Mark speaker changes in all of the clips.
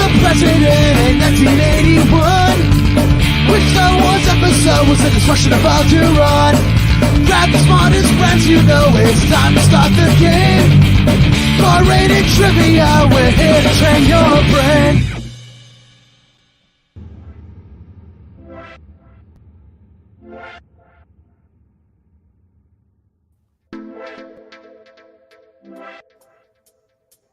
Speaker 1: the president in 1981. Which Star Wars episode was the destruction about to run? Grab the smartest friends, you know it's time to start the game. R-rated trivia, we're here to train your brain.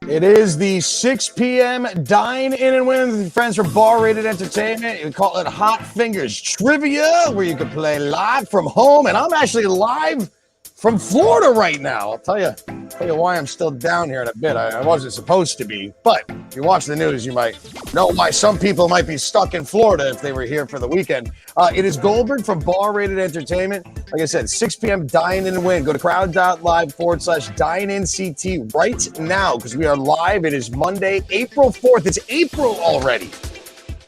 Speaker 2: It is the 6 p.m. Dine-In Win with friends from Bar-Rated Entertainment. We call it Hot Fingers Trivia, where you can play live from home. And I'm actually live from Florida right now. I'll tell you why I'm still down here in a bit. I wasn't supposed to be, but if you watch the news, you might know why some people might be stuck in Florida if they were here for the weekend. It is Goldberg from Bar-Rated Entertainment. Like I said, 6 p.m. Dine-In Win. Go to crowd.live/DineInCT right now because we are live. It is Monday, April 4th. It's April already.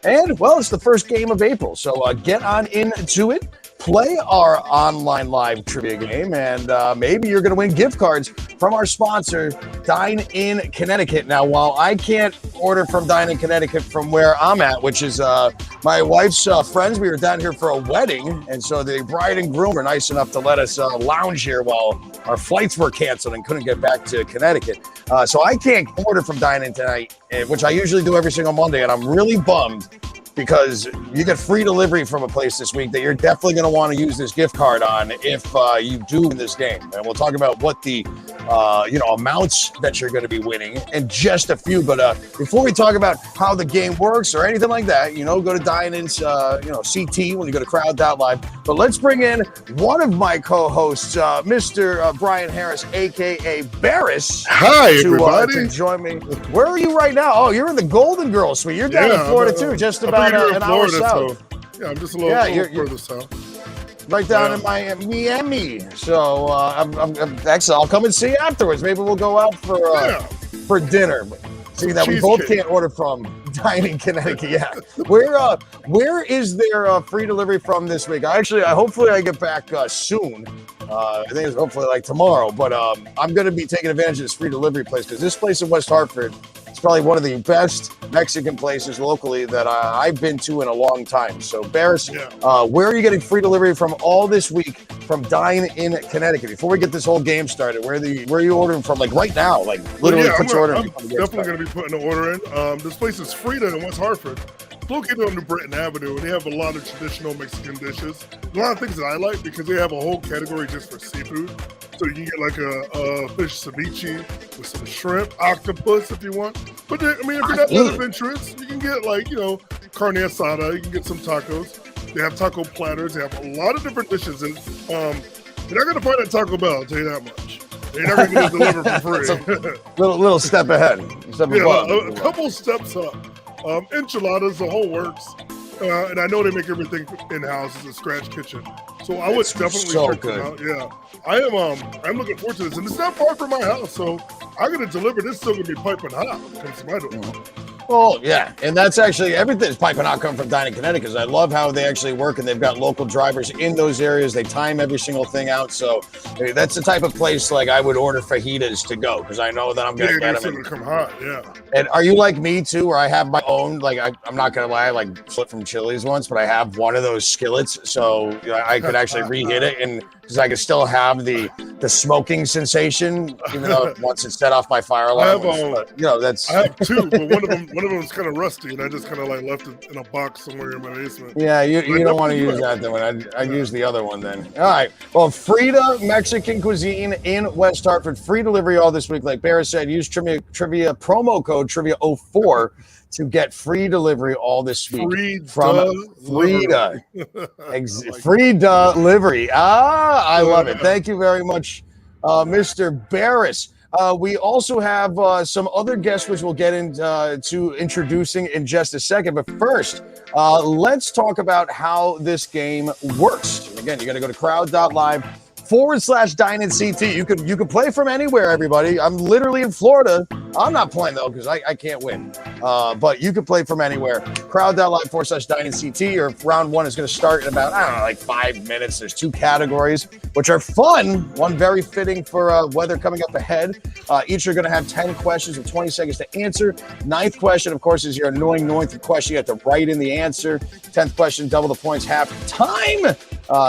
Speaker 2: And, well, it's the first game of April. So get on into it. Play our online live trivia game, and maybe you're going to win gift cards from our sponsor, Dine-In Connecticut. Now, while I can't order from Dine-In Connecticut from where I'm at, which is my wife's friends, we were down here for a wedding, and so the bride and groom were nice enough to let us lounge here while our flights were canceled and couldn't get back to Connecticut. So I can't order from Dine-In tonight, which I usually do every single Monday, and I'm really bummed because you get free delivery from a place this week that you're definitely going to want to use this gift card on if you do win this game. And we'll talk about what the amounts that you're going to be winning in just a few. But before we talk about how the game works or anything like that, go to Dine-In's CT when you go to crowd.live. But let's bring in one of my co-hosts, Mr. Brian Harris, a.k.a. Barris.
Speaker 3: Hi, everybody.
Speaker 2: To join me. Where are you right now? Oh, you're in the Golden Girls Suite. You're down in Florida, too, just about an hour south.
Speaker 3: So, I'm just a little further south.
Speaker 2: Right down in Miami. So I'm actually, I'll come and see you afterwards. Maybe we'll go out for dinner. See that we both can't order from Dine-In Connecticut. Yeah. Where is there free delivery from this week? Hopefully I get back soon. I think it's hopefully like tomorrow. But I'm going to be taking advantage of this free delivery place because this place in West Hartford, it's probably one of the best Mexican places locally that I've been to in a long time. So, Barris, where are you getting free delivery from all this week from Dine-In Connecticut? Before we get this whole game started, where are you ordering from? Like right now, like literally put your order in.
Speaker 3: I'm definitely going to be putting an order in. This place is Frida in West Hartford. It's located on New Britain Avenue, and they have a lot of traditional Mexican dishes. A lot of things that I like because they have a whole category just for seafood. So you can get like a fish ceviche with some shrimp, octopus if you want. But if you're not that adventurous, you can get carne asada. You can get some tacos. They have taco platters. They have a lot of different dishes. And you're not going to find at Taco Bell, I'll tell you that much. They're never going to deliver for free.
Speaker 2: little step ahead.
Speaker 3: A couple steps up. Enchiladas, the whole works. And I know they make everything in-house. It's a scratch kitchen. So I would definitely check them out. Yeah. I'm looking forward to this. And it's not far from my house, so I'm going to deliver. This is still going to be piping hot when it comes to my door.
Speaker 2: Well, yeah, and that's actually everything's piping hot coming from Dine-In Connecticut. I love how they actually work, and they've got local drivers in those areas. They time every single thing out, so that's the type of place like I would order fajitas to go because I know that I'm going to get them.
Speaker 3: Come hot, yeah.
Speaker 2: And are you like me too, where I have my own? Like I'm not going to lie, I like split from Chili's once, but I have one of those skillets, so I could actually reheat it and. Because I can still have the smoking sensation, even though once it's set off my fire alarm.
Speaker 3: I have two, but one of them is kind of rusty, and I just kind of like left it in a box somewhere in my basement.
Speaker 2: Yeah, you don't want to use that then. I'd use the other one then. All right. Well, Frida Mexican Cuisine in West Hartford. Free delivery all this week. Like Barris said, use trivia promo code Trivia04 to get free delivery all this week from Frida. Free delivery. I love it. Thank you very much, Mr. Barris. We also have some other guests, which we'll get into introducing in just a second. But first, let's talk about how this game works. Again, you got to go to crowd.live/Dine-In CT. You can play from anywhere, everybody. I'm literally in Florida. I'm not playing, though, because I can't win. But you can play from anywhere. Crowd.live/Dine-In CT, or round one is going to start in about, I don't know, like 5 minutes. There's 2 categories, which are fun. One very fitting for weather coming up ahead. Each are going to have 10 questions with 20 seconds to answer. 9th question, of course, is your annoying 9th question. You have to write in the answer. 10th question, double the points, half the time.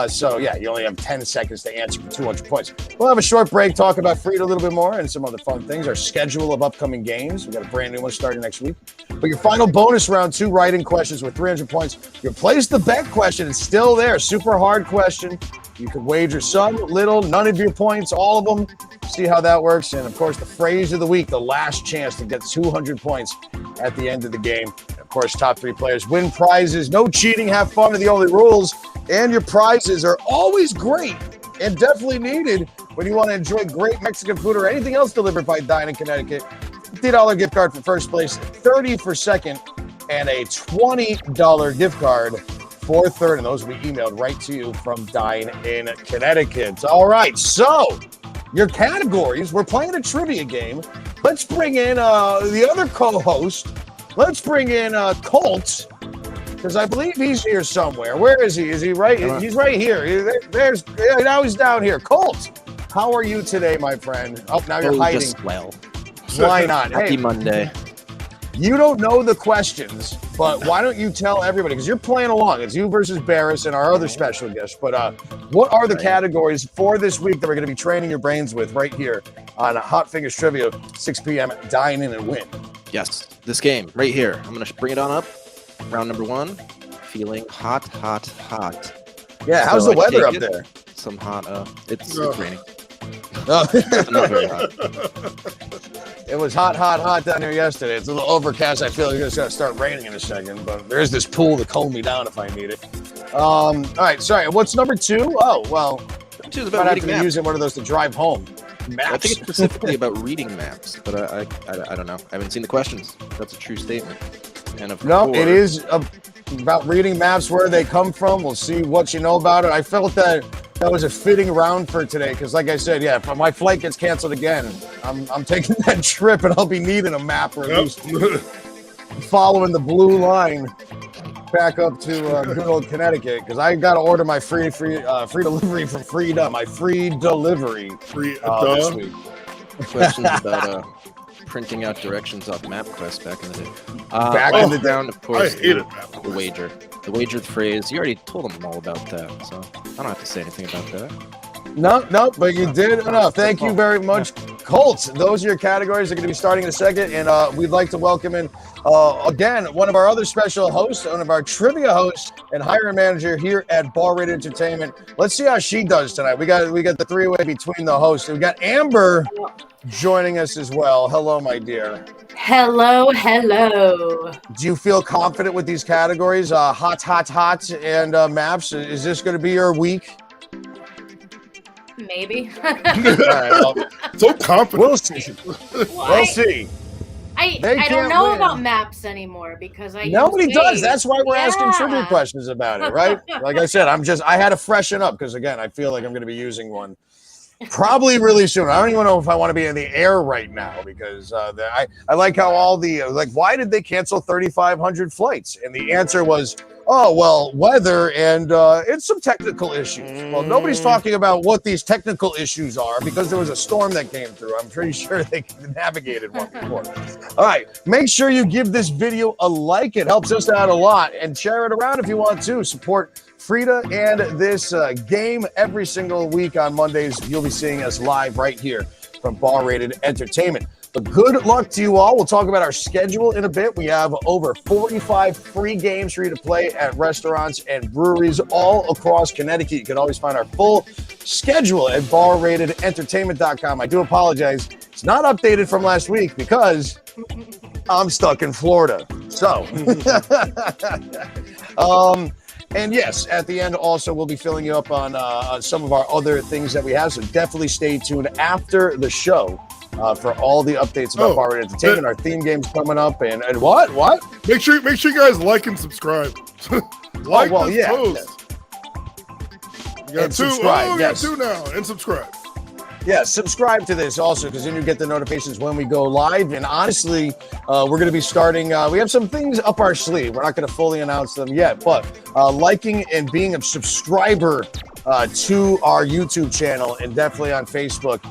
Speaker 2: So, yeah, you only have 10 seconds to answer for 200 points. We'll have a short break, talk about Frida a little bit more and some other fun things. Our schedule of upcoming games. We got a brand new one starting next week. But your final bonus round 2 writing questions with 300 points. Your place the bet question is still there. Super hard question. You could wager some, little, none of your points, all of them. See how that works. And, of course, the phrase of the week, the last chance to get 200 points at the end of the game. And of course, top 3 players win prizes. No cheating. Have fun are the only rules. And your prizes are always great and definitely needed when you want to enjoy great Mexican food or anything else delivered by Dine-In Connecticut. $50 gift card for first place, $30 for second, and a $20 gift card for third. And those will be emailed right to you from Dine-In Connecticut. All right, so your categories. We're playing a trivia game. Let's bring in the other co-host. Let's bring in Colt, because I believe he's here somewhere. Where is he? Is he right? He's right here. Now he's down here. Colt, how are you today, my friend? Oh, now you're hiding.
Speaker 4: Just well.
Speaker 2: Why not?
Speaker 4: Happy Monday.
Speaker 2: You don't know the questions, but why don't you tell everybody? Because you're playing along. It's you versus Barris and our other special guest. But what are the categories for this week that we're going to be training your brains with right here on Hot Fingers Trivia, 6 p.m. Dine-In and Win?
Speaker 4: Yes, this game right here. I'm going to bring it on up. Round number 1. Feeling hot, hot, hot.
Speaker 2: Yeah, how's the weather up there?
Speaker 4: Some hot. It's raining.
Speaker 2: Oh.
Speaker 4: Not very hot.
Speaker 2: It was hot, hot, hot down here yesterday. It's a little overcast. I feel like it's going to start raining in a second, but there's this pool to calm me down if I need it. All right, sorry. What's number 2? Oh, well,
Speaker 4: Number 2 is about reading maps.
Speaker 2: Using one of those to drive home. Maps.
Speaker 4: I think it's specifically about reading maps, but I don't know. I haven't seen the questions. That's a true statement. And of
Speaker 2: No,
Speaker 4: course,
Speaker 2: it is about reading maps, where they come from. We'll see what you know about it. I felt that was a fitting round for today because, like I said, yeah, if my flight gets canceled again, I'm taking that trip and I'll be needing a map, or at least following the blue line back up to good old Connecticut, because I got to order my free delivery from Frida. My free delivery this week.
Speaker 4: questions about printing out directions off MapQuest back in the day.
Speaker 2: Back in the day.
Speaker 4: Down, of course,
Speaker 3: I hated
Speaker 4: the wager. The wagered phrase. You already told them all about that, so I don't have to say anything about that.
Speaker 2: No, but you did enough. Thank you very much, Colts. Those are your categories. They're going to be starting in a second, and we'd like to welcome in, again, one of our other special hosts, one of our trivia hosts and hiring manager here at Bar Rated Entertainment. Let's see how she does tonight. We got the 3-way between the hosts. We got Amber joining us as well. Hello, my dear.
Speaker 5: Hello.
Speaker 2: Do you feel confident with these categories? Hot, and maps. Is this going to be your week?
Speaker 5: Maybe.
Speaker 2: All right, well,
Speaker 3: So confident.
Speaker 2: we'll see. We'll see.
Speaker 5: I
Speaker 2: can't
Speaker 5: don't know
Speaker 2: win.
Speaker 5: about maps anymore because I
Speaker 2: Nobody
Speaker 5: use
Speaker 2: does.
Speaker 5: Waze.
Speaker 2: That's why we're asking
Speaker 5: Yeah.
Speaker 2: trivia questions about it, right? Like I said, I had to freshen up because, again, I feel like I'm going to be using one probably really soon. I don't even know if I want to be in the air right now because I like how all the why did they cancel 3,500 flights? And the answer was, oh, well, weather and it's some technical issues. Well, nobody's talking about what these technical issues are because there was a storm that came through. I'm pretty sure they navigated one before. All right, make sure you give this video a like. It helps us out a lot, and share it around if you want to. Support Frida and this game every single week on Mondays. You'll be seeing us live right here from Bar Rated Entertainment. But good luck to you all. We'll talk about our schedule in a bit. We have over 45 free games for you to play at restaurants and breweries all across Connecticut. You can always find our full schedule at barratedentertainment.com. I do apologize. It's not updated from last week because I'm stuck in Florida. So, and yes, at the end also, we'll be filling you up on some of our other things that we have. So definitely stay tuned after the show for all the updates about Bar Rated Entertainment. Our theme game's coming up, and what?
Speaker 3: Make sure you guys like and subscribe. Like this post. You got
Speaker 2: And
Speaker 3: two.
Speaker 2: subscribe,
Speaker 3: You
Speaker 2: yes.
Speaker 3: got 2 now, and subscribe.
Speaker 2: Yeah, subscribe to this also, because then you get the notifications when we go live. And honestly, we're going to be starting. We have some things up our sleeve. We're not going to fully announce them yet, but liking and being a subscriber to our YouTube channel and definitely on Facebook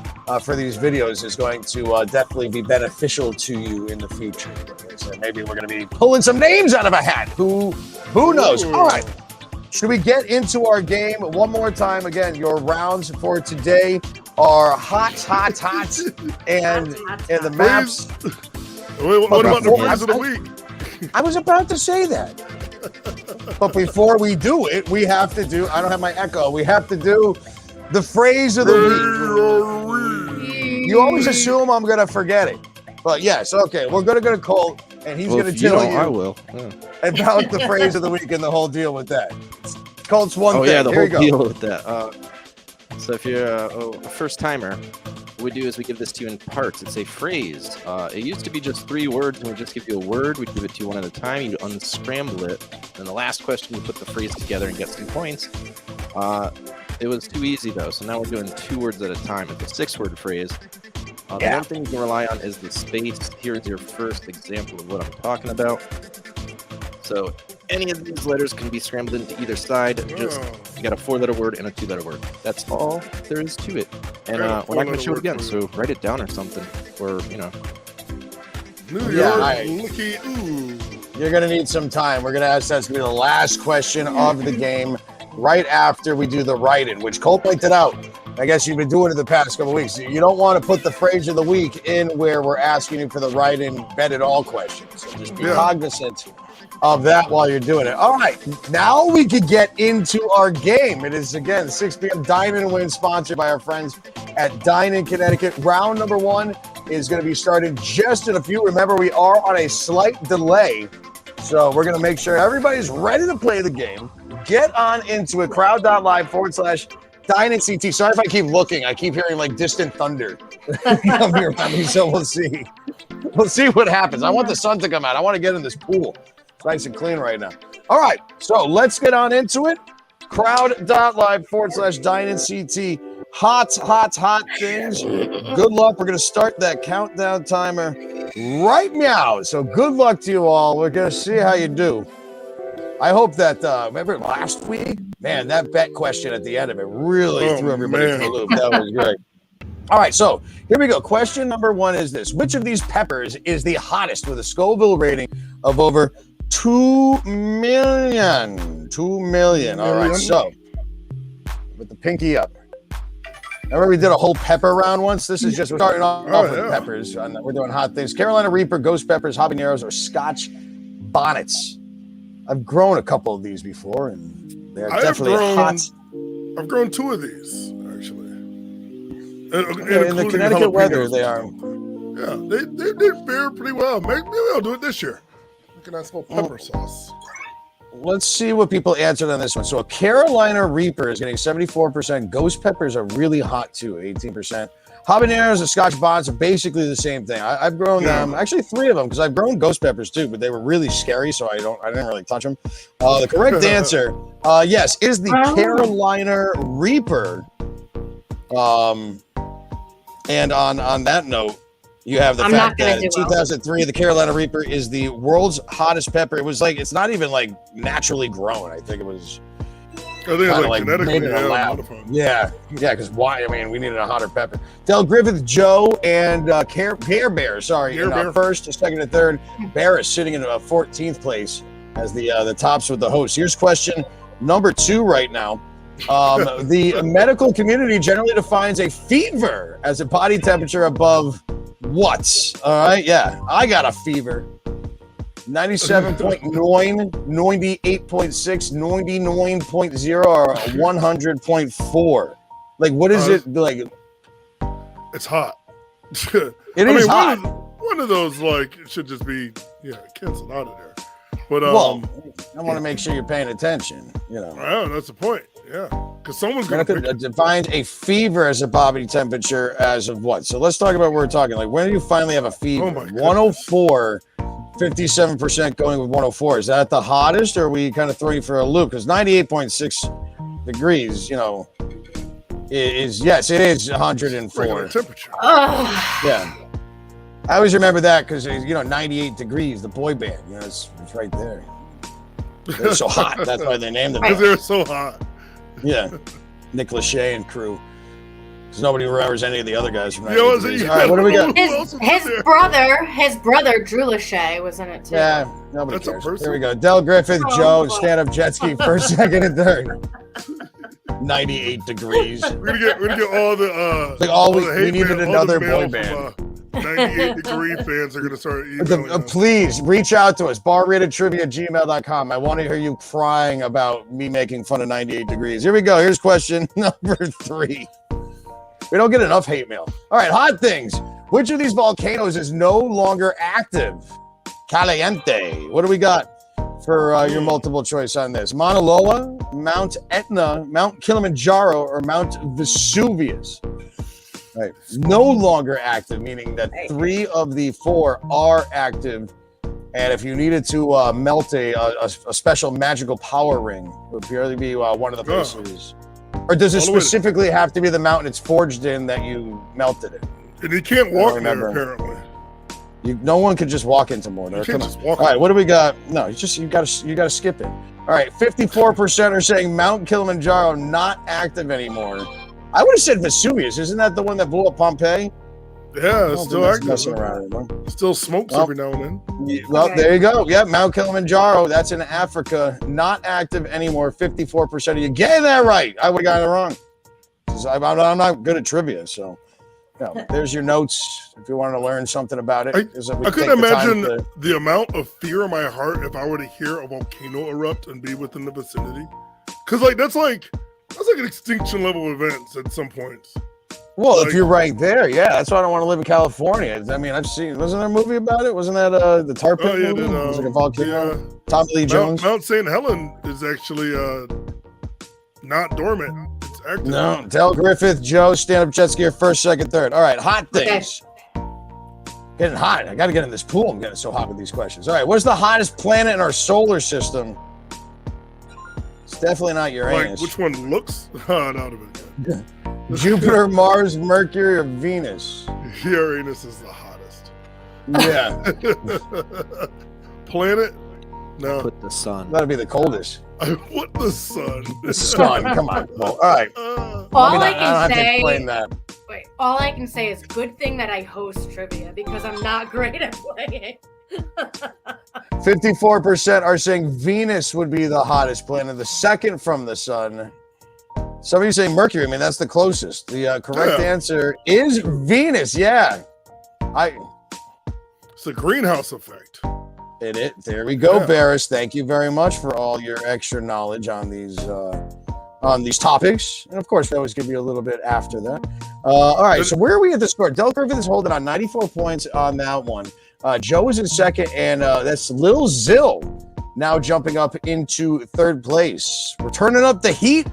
Speaker 2: for these videos is going to definitely be beneficial to you in the future. So maybe we're going to be pulling some names out of a hat. Who knows? All right. Should we get into our game one more time? Again, your rounds for today are hot, and the maps.
Speaker 3: Wait, what about the phrase of the week?
Speaker 2: I was about to say that. But before we do it, we have to do, I don't have my echo, we have to do the phrase of the week. You always assume I'm going to forget it. But yes, okay, we're going to go to Colt, and he's going to tell you
Speaker 4: I will.
Speaker 2: about the phrase of the week and the whole deal with that. Colt's one thing.
Speaker 4: Yeah, the
Speaker 2: Here
Speaker 4: whole
Speaker 2: you go.
Speaker 4: deal with that. So if you're a first timer, what we do is we give this to you in parts. It's a phrase. It used to be just 3 words, and we just give you a word. We'd give it to you one at a time. You'd unscramble it. And the last question, you put the phrase together and get some points. It was too easy, though. So now we're doing 2 words at a time. It's a 6-word phrase. The one thing you can rely on is the space. Here's your first example of what I'm talking about. So any of these letters can be scrambled into either side. Just you got a 4-letter word and a 2-letter word. That's all there is to it. And we're not going to show it again, so write it down or something. Or,
Speaker 3: New York, looky, ooh.
Speaker 2: You're going to need some time. We're going to ask that's going to be the last question of the game right after we do the write-in, which Colt pointed out. I guess you've been doing it the past couple of weeks. You don't want to put the phrase of the week in where we're asking you for the write-in bet it all questions. So just be cognizant of that while you're doing it. All right, now we can get into our game. It is, again, 6 p.m. Dine-In Win, sponsored by our friends at Dine-In Connecticut. Round number 1 is going to be started just in a few. Remember, we are on a slight delay, so we're going to make sure everybody's ready to play the game. Get on into it, crowd.live/Dine-In CT. Sorry if I keep looking. I keep hearing like distant thunder come here around me, so we'll see. We'll see what happens. I want the sun to come out. I want to get in this pool. It's nice and clean right now. All right, so let's get on into it. Crowd.live/Dine-In CT. Hot things. Good luck. We're going to start that countdown timer right now. So good luck to you all. We're going to see how you do. I hope that, remember last week? Man, that bet question at the end of it really threw everybody for the loop. That was great. All right, so here we go. Question number 1 is this. Which of these peppers is the hottest with a Scoville rating of over 2 million? 2 million. All right, so with the pinky up. Remember we did a whole pepper round once? This is just, we're starting off with peppers. We're doing hot things. Carolina Reaper, ghost peppers, habaneros, or Scotch bonnets. I've grown a couple of these before, and they're definitely hot.
Speaker 3: I've grown 2 of these, actually.
Speaker 2: In the Connecticut weather, they are.
Speaker 3: Yeah, they fare pretty well. Maybe I'll do it this year. Look at nice little pepper sauce.
Speaker 2: Let's see what people answered on this one. So a Carolina Reaper is getting 74%. Ghost peppers are really hot too, 18%. Habaneros and Scotch bonnets are basically the same thing. I've grown them, actually 3 of them, because I've grown ghost peppers too, but they were really scary, so I didn't really touch them. The correct answer, yes, is the Carolina Reaper. And on that note, you have the fact that in 2003, the Carolina Reaper is the world's hottest pepper. It was like, it's not even like naturally grown. I think it was
Speaker 3: genetically
Speaker 2: modified. Yeah, because why? I mean, we needed a hotter pepper. Del Griffith, Joe, and Care Bear, in first, second, and third. Bear is sitting in 14th place as the tops with the host. Here's question number 2 right now. The medical community generally defines a fever as a body temperature above what? All right, yeah, I got a fever. 97.9, 98.6, 99.0, or 100.4. Like, what is it like?
Speaker 3: It's hot.
Speaker 2: It is hot.
Speaker 3: One of those, like, it should just be, canceled out of there. But
Speaker 2: I want to make sure you're paying attention.
Speaker 3: Well, that's the point. Yeah, because someone's going to
Speaker 2: define a fever as a body temperature as of what? So let's talk about what we're talking. Like, when do you finally have a fever? 104, 57% going with 104. Is that the hottest, or are we kind of throwing you for a loop? Because 98.6 degrees, Yes, it is 104.
Speaker 3: Regular temperature.
Speaker 5: Ugh.
Speaker 2: Yeah. I always remember that because, 98 Degrees, the boy band, it's right there. They're so hot. That's why they named it.
Speaker 3: Because they're so hot.
Speaker 2: Yeah. Nick Lachey and crew. Because nobody remembers any of the other guys from 98
Speaker 3: Yo,
Speaker 2: Degrees. All right, what do we got?
Speaker 5: His brother, Drew Lachey, was in it too.
Speaker 2: Yeah, nobody
Speaker 3: That's a
Speaker 2: cares.
Speaker 3: person?
Speaker 2: Here we go. Del Griffith,
Speaker 5: Oh,
Speaker 2: Joe,
Speaker 5: boy.
Speaker 2: stand-up jet ski, first, second, and third. 98 Degrees.
Speaker 3: We're gonna get all the
Speaker 2: Like
Speaker 3: the
Speaker 2: we
Speaker 3: hate
Speaker 2: needed
Speaker 3: mail, all
Speaker 2: another
Speaker 3: the mail
Speaker 2: boy band.
Speaker 3: from, 98 Degree fans are gonna start emailing us.
Speaker 2: Please reach out to us, barratedtrivia@gmail.com. I want to hear you crying about me making fun of 98 Degrees. Here we go. Here's question number 3. We don't get enough hate mail. All right, hot things. Which of these volcanoes is no longer active? Caliente. What do we got for your multiple choice on this? Mauna Loa, Mount Etna, Mount Kilimanjaro, or Mount Vesuvius? Right. No longer active, meaning that 3 of the 4 are active. And if you needed to melt a special magical power ring, it would purely be one of the places. Or does it specifically have to be the mountain it's forged in that you melted it?
Speaker 3: And you can't walk there, apparently.
Speaker 2: No one could just walk into Mordor.
Speaker 3: You can't just walk.
Speaker 2: All right, what do we got? No, you got to skip it. All right, 54% are saying Mount Kilimanjaro not active anymore. I would have said Vesuvius. Isn't that the one that blew up Pompeii?
Speaker 3: Yeah, it's still active.
Speaker 2: Around
Speaker 3: Still smokes every now and then.
Speaker 2: Well, there you go. Yeah, Mount Kilimanjaro. That's in Africa. Not active anymore. 54% of you getting that right. I would have gotten it wrong. 'Cause I'm not good at trivia, so there's your notes if you want to learn something about it.
Speaker 3: I couldn't imagine the amount of fear in my heart if I were to hear a volcano erupt and be within the vicinity. Because that's like an extinction level event at some points.
Speaker 2: Well, if you're right there, yeah, that's why I don't want to live in California. I mean, I've seen. Wasn't there a movie about it? Wasn't that the Tar Pit movie? It was like a volcano. Tommy Lee Jones.
Speaker 3: Mount St. Helen is actually not dormant. It's active.
Speaker 2: No, Del Griffith, Joe, stand-up jet skier, first, second, third. All right, hot things. Getting hot. I got to get in this pool. I'm getting so hot with these questions. All right, what's the hottest planet in our solar system? It's definitely not Uranus.
Speaker 3: Which one looks hot out of it?
Speaker 2: Jupiter, Mars, Mercury, or Venus?
Speaker 3: Uranus is the hottest.
Speaker 2: Yeah.
Speaker 3: Planet? No.
Speaker 4: Put the sun.
Speaker 2: That'd be the coldest.
Speaker 3: What the sun?
Speaker 2: The sun. Come on. Well, all right.
Speaker 5: All
Speaker 2: I don't have to explain that.
Speaker 5: Wait, all I can say is good thing that I host trivia because I'm not great at playing.
Speaker 2: 54% are saying Venus would be the hottest planet, the second from the sun. Some of you say Mercury. I mean, that's the closest. The correct answer is Venus. Yeah.
Speaker 3: It's a greenhouse effect.
Speaker 2: There we go, Barris. Thank you very much for all your extra knowledge on these topics. And of course, we always give you a little bit after that. All right, so where are we at the score? Del Griffith is holding on 94 points on that one. Joe is in second, and that's Lil Zill now jumping up into third place. We're turning up the heat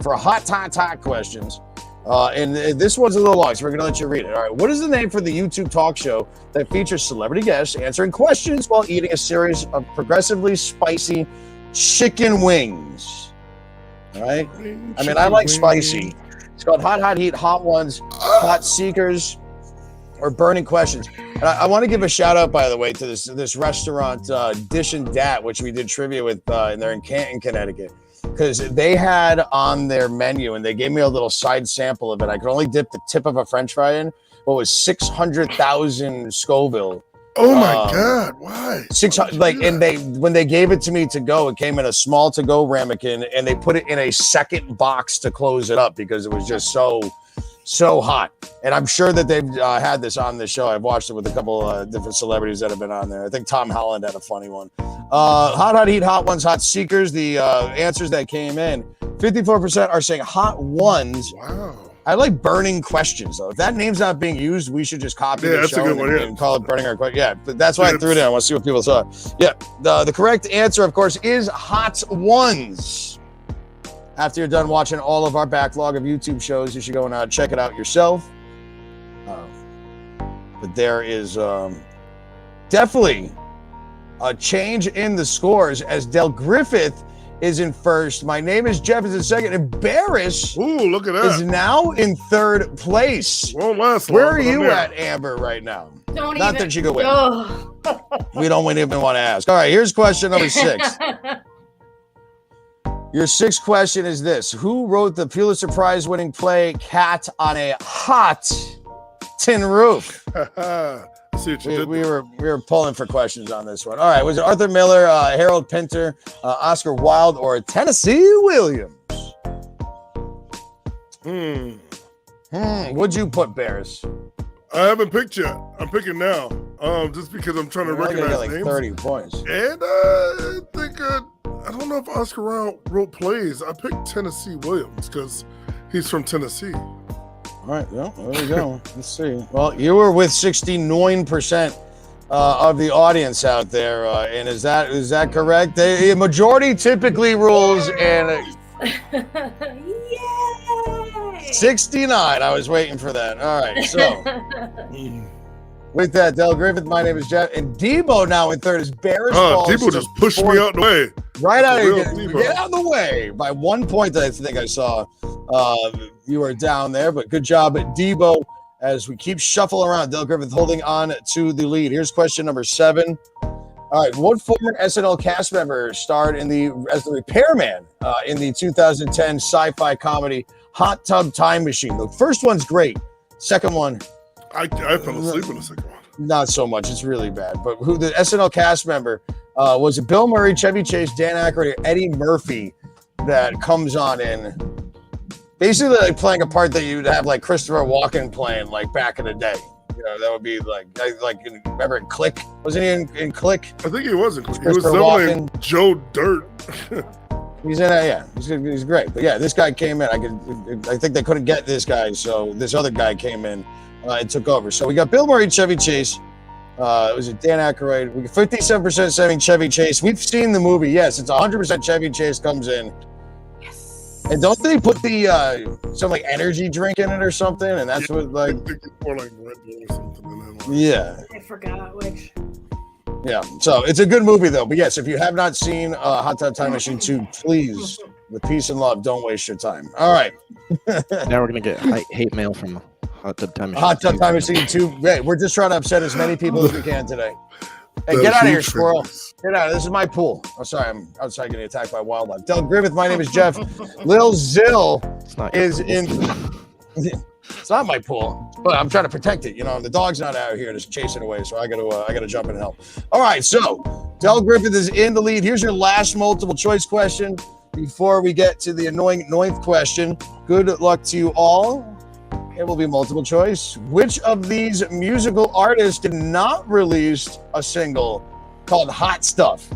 Speaker 2: for hot questions. And this one's a little long, so we're going to let you read it. All right. What is the name for the YouTube talk show that features celebrity guests answering questions while eating a series of progressively spicy chicken wings? All right. I mean, I like spicy. It's called Hot Heat, Hot Ones, Hot Seekers, or Burning Questions. And I want to give a shout out, by the way, to this restaurant, Dish and Dat, which we did trivia with, and they're in Canton, Connecticut. Because they had on their menu, and they gave me a little side sample of it. I could only dip the tip of a French fry in. What was 600,000 Scoville?
Speaker 3: Oh my God! Why?
Speaker 2: 600. And when they gave it to me to go, it came in a small to go ramekin, and they put it in a second box to close it up because it was just so hot. And I'm sure that they've had this on the show. I've watched it with a couple different celebrities that have been on there. I think Tom Holland had a funny one. Hot Heat, Hot Ones, Hot Seekers. The answers that came in, 54% are saying Hot Ones.
Speaker 3: Wow.
Speaker 2: I like Burning Questions, though. If that name's not being used, we should just copy the show and call it Burning Our Questions. Yeah, but that's why I threw it in. I want to see what people saw. Yeah, the correct answer, of course, is Hot Ones. After you're done watching all of our backlog of YouTube shows, you should go and check it out yourself. But there is definitely a change in the scores as Del Griffith is in first. My name is Jeff is in second. And Barris
Speaker 3: Ooh, look at
Speaker 2: is
Speaker 3: that.
Speaker 2: now in third place.
Speaker 3: Won't last long.
Speaker 2: Where are
Speaker 3: but I'm
Speaker 2: you
Speaker 3: there.
Speaker 2: at, Amber, right now?
Speaker 5: Don't
Speaker 2: Not
Speaker 5: even.
Speaker 2: that you could win.
Speaker 5: Ugh.
Speaker 2: We don't even want to ask. All right, here's question number 6. Your 6th question is this. Who wrote the Pulitzer Prize-winning play Cat on a Hot Tin Roof?
Speaker 3: I see what you did.
Speaker 2: We were pulling for questions on this one. All right, was it Arthur Miller, Harold Pinter, Oscar Wilde, or Tennessee Williams? What'd you put, Barris?
Speaker 3: I haven't picked yet. I'm picking now. Just because I'm trying to
Speaker 2: I
Speaker 3: recognize
Speaker 2: got like
Speaker 3: names.
Speaker 2: 30 points.
Speaker 3: And I think I don't know if Oscar Wilde wrote plays. I picked Tennessee Williams because he's from Tennessee.
Speaker 2: All right, well, there we go. Let's see. Well, you were with 69% of the audience out there, and is that correct? The majority typically rules, and
Speaker 5: Yay!
Speaker 2: 69. I was waiting for that. All right, so with that, Del Griffith, my name is Jeff, and Debo now in third is Barris.
Speaker 3: Debo just pushed me out the way.
Speaker 2: Right out of
Speaker 3: Real
Speaker 2: here.
Speaker 3: Debo.
Speaker 2: Get out of the way by 1 point that I think I saw. You were down there, but good job at Debo as we keep shuffling around. Del Griffith holding on to the lead. Here's question number 7. All right, what former SNL cast member starred as the repairman in the 2010 sci-fi comedy Hot Tub Time Machine? The first one's great. Second one,
Speaker 3: I fell asleep in the second one.
Speaker 2: not so much. It's really bad. But who the SNL cast member was it? Bill Murray, Chevy Chase, Dan Aykroyd, or Eddie Murphy that comes on in basically like playing a part that you'd have like Christopher Walken playing like back in the day. You know, that would be like remember in Click? Wasn't he in Click?
Speaker 3: I think he wasn't. He was
Speaker 2: Christopher
Speaker 3: selling Joe Dirt.
Speaker 2: He's in it, yeah. He's great. But yeah, this guy came in. I think they couldn't get this guy, so this other guy came in and took over. So we got Bill Murray, Chevy Chase. It was Dan Aykroyd. We got 57% saying Chevy Chase. We've seen the movie. Yes, it's 100% Chevy Chase comes in.
Speaker 5: Yes.
Speaker 2: And don't they put the some like energy drink in it or something? And that's what like
Speaker 3: Or like Red Bull or something. And then, like,
Speaker 2: yeah.
Speaker 5: I forgot which.
Speaker 2: Yeah, so it's a good movie though. But yes, if you have not seen Hot Tub Time Machine 2, please, with peace and love, don't waste your time. All right.
Speaker 4: Now we're gonna get hate mail from Hot Tub Time Machine.
Speaker 2: Hot Tub Time Machine 2. Hey, we're just trying to upset as many people as we can today. Hey,
Speaker 3: the
Speaker 2: get out of here,
Speaker 3: huge
Speaker 2: squirrel.
Speaker 3: fingers.
Speaker 2: Get out. This is my pool. Oh, sorry, I'm outside getting attacked by wildlife. Del Griffith, my name is Jeff. Lil Zill
Speaker 4: It's not your
Speaker 2: is
Speaker 4: fault.
Speaker 2: in. It's not my pool, but I'm trying to protect it. You know, the dog's not out here just chasing away, so I gotta jump in and help. All right, so Del Griffith is in the lead. Here's your last multiple choice question before we get to the annoying 9th question. Good luck to you all. It will be multiple choice. Which of these musical artists did not release a single called "Hot Stuff"?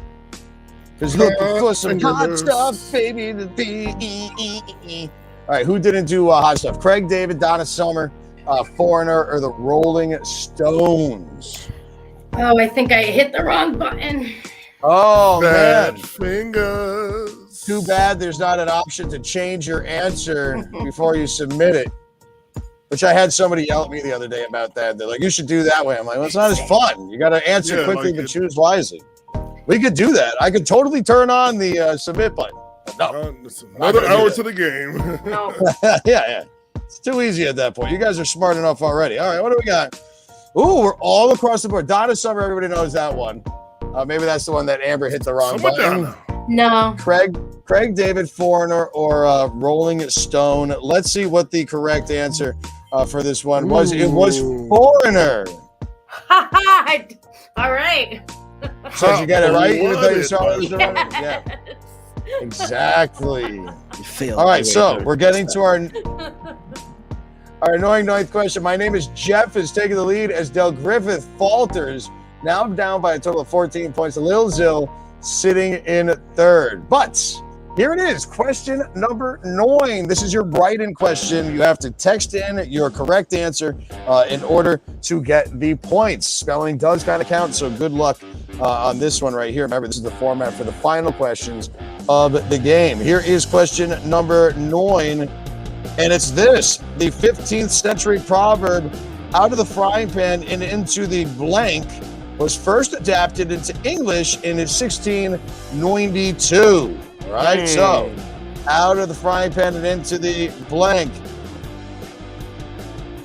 Speaker 2: Because looking for some hot
Speaker 3: Fingers.
Speaker 2: stuff, baby. All right, who didn't do Hot Stuff? Craig David, Donna Summer, Foreigner, or the Rolling Stones?
Speaker 5: Oh, I think I hit the wrong button.
Speaker 2: Oh,
Speaker 3: Bad
Speaker 2: man.
Speaker 3: fingers.
Speaker 2: Too bad there's not an option to change your answer before you submit it. Which I had somebody yell at me the other day about that. They're like, you should do that way. I'm like, well, it's not as fun. You got to answer
Speaker 3: Yeah,
Speaker 2: quickly,
Speaker 3: like
Speaker 2: but
Speaker 3: it-
Speaker 2: choose wisely. We could do that. I could totally turn on the submit button. But no.
Speaker 3: It's another
Speaker 2: gonna do
Speaker 3: hour
Speaker 2: that.
Speaker 3: to the game.
Speaker 5: No.
Speaker 2: yeah. It's too easy at that point. You guys are smart enough already. All right, what do we got? Ooh, we're all across the board. Donna Summer, everybody knows that one. Maybe that's the one that Amber hit the wrong
Speaker 3: Someone
Speaker 2: button.
Speaker 3: down now.
Speaker 5: No.
Speaker 2: Craig David, Foreigner, or Rolling Stone. Let's see what the correct answer for this one was. It was
Speaker 3: Ooh.
Speaker 2: Foreigner.
Speaker 5: All right.
Speaker 2: So did you get it right? Even though you
Speaker 3: Blooded,
Speaker 2: saw it was
Speaker 3: but-
Speaker 2: the right? Yeah, exactly.
Speaker 4: You failed.
Speaker 2: All right,
Speaker 4: Wait,
Speaker 2: so
Speaker 4: no,
Speaker 2: we're getting to our annoying 9th question. My name is Jeff is taking the lead as Del Griffith falters. Now I'm down by a total of 14 points. Lil Zill sitting in 3rd. But here it is, question number 9. This is your write-in question. You have to text in your correct answer in order to get the points. Spelling does kind of count, so good luck on this one right here. Remember, this is the format for the final questions of the game. Here is question number 9, and it's this. The 15th century proverb, out of the frying pan and into the blank, was first adapted into English in 1692. All right, so out of the frying pan and into the blank.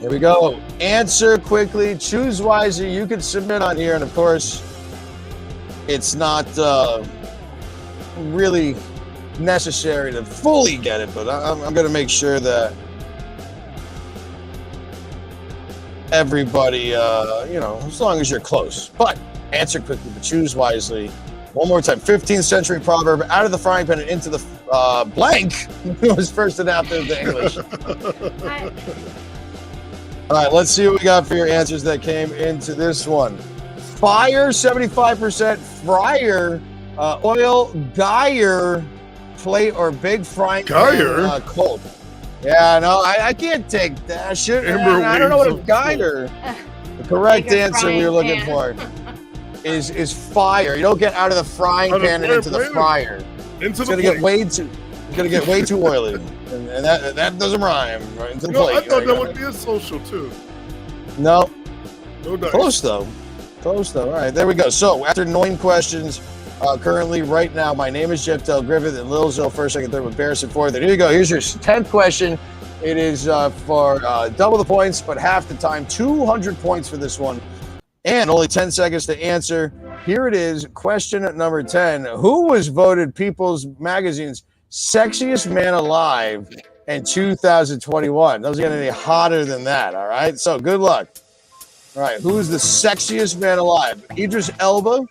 Speaker 2: Here we go. Answer quickly, choose wisely. You can submit on here, and of course, it's not really necessary to fully get it, but I'm going to make sure that everybody, as long as you're close. But answer quickly, but choose wisely. One more time. 15th century proverb, out of the frying pan and into the blank was first adapted to English. All right, let's see what we got for your answers that came into this one. Fire, 75%. Fryer, oil, Geyer, plate or big frying pan, cold. Yeah, no, I can't take that shit. I don't know what a Geyer. The correct answer we were looking for is fire. You don't get out of the frying pan and into the fryer. It's gonna get way too oily, and that doesn't rhyme. Right into the plate.
Speaker 3: I thought that would be a social too.
Speaker 2: No
Speaker 3: dice.
Speaker 2: Close though. All right, there we go. So after 9 questions, currently right now, my name is Jeff Del Griffith and Lil Zill first, second, third with Barris and fourth. And here you go. Here's your 10th question. It is for double the points, but half the time. 200 points for this one, and only 10 seconds to answer. Here it is. Question number 10. Who was voted People's Magazine's sexiest man alive in 2021? Doesn't get any hotter than that. All right. So good luck. All right. Who's the sexiest man alive? Idris Elba,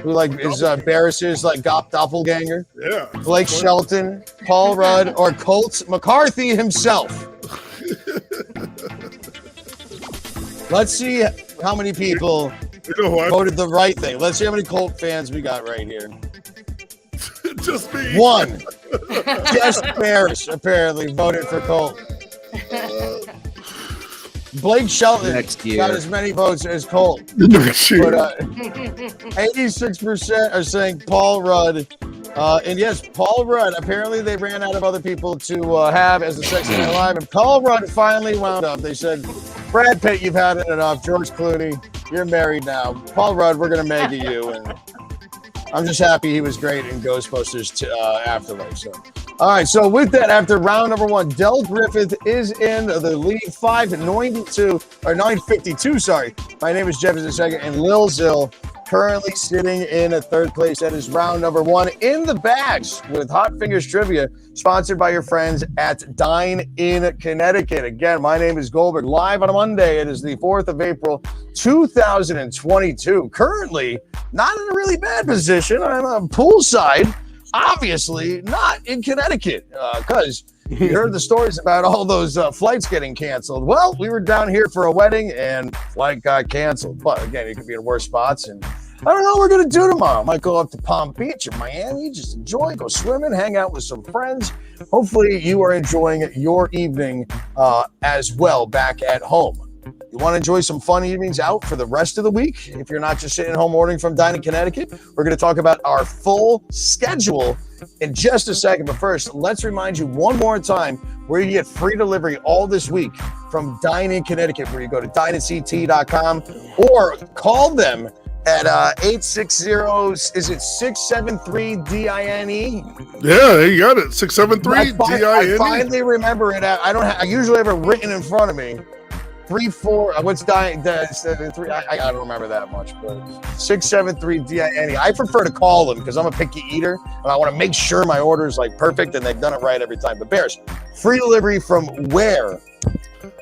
Speaker 2: who is Barris's doppelganger.
Speaker 3: Yeah.
Speaker 2: Blake Shelton, Paul Rudd, or Colt McCarthy himself. Let's see how many people voted the right thing. Let's see how many Colt fans we got right here.
Speaker 3: Just me.
Speaker 2: 1. Just Barris apparently voted for Colt. Blake Shelton got as many votes as Colt. But 86% are saying Paul Rudd. And yes, Paul Rudd, apparently they ran out of other people to have as the sexiest man alive. And Paul Rudd finally wound up. They said, Brad Pitt, you've had it enough. George Clooney, you're married now. Paul Rudd, we're going to make it you. And I'm just happy he was great in Ghostbusters Afterlife. So, all right. So with that, after round number 1, Del Griffith is in the lead, 952. Sorry. My name is Jeff second, and Lil Zill currently sitting in a third place. That is round number 1 in the bags with Hot Fingers Trivia, sponsored by your friends at Dine-In Connecticut. Again, my name is Goldberg. Live on a Monday. It is the 4th of April, 2022. Currently, not in a really bad position. I'm poolside, obviously not in Connecticut, because you heard the stories about all those flights getting canceled. Well, we were down here for a wedding and flight got canceled. But again, it could be in worse spots. And I don't know what we're going to do tomorrow. Might go up to Palm Beach or Miami, just enjoy, go swimming, hang out with some friends. Hopefully you are enjoying your evening as well back at home. You want to enjoy some fun evenings out for the rest of the week? If you're not just sitting at home ordering from Dine-In Connecticut, we're going to talk about our full schedule in just a second. But first, let's remind you one more time where you get free delivery all this week from Dine-In Connecticut, where you go to dinenct.com or call them at 860, is it 673-DINE?
Speaker 3: Yeah, you got it. 673-DINE.
Speaker 2: I finally remember it. I usually have it written in front of me. 3-4. What's dying? 3. I don't remember that much, but 673-DINE. I prefer to call them because I'm a picky eater and I want to make sure my order is perfect and they've done it right every time. But Bears, free delivery from where?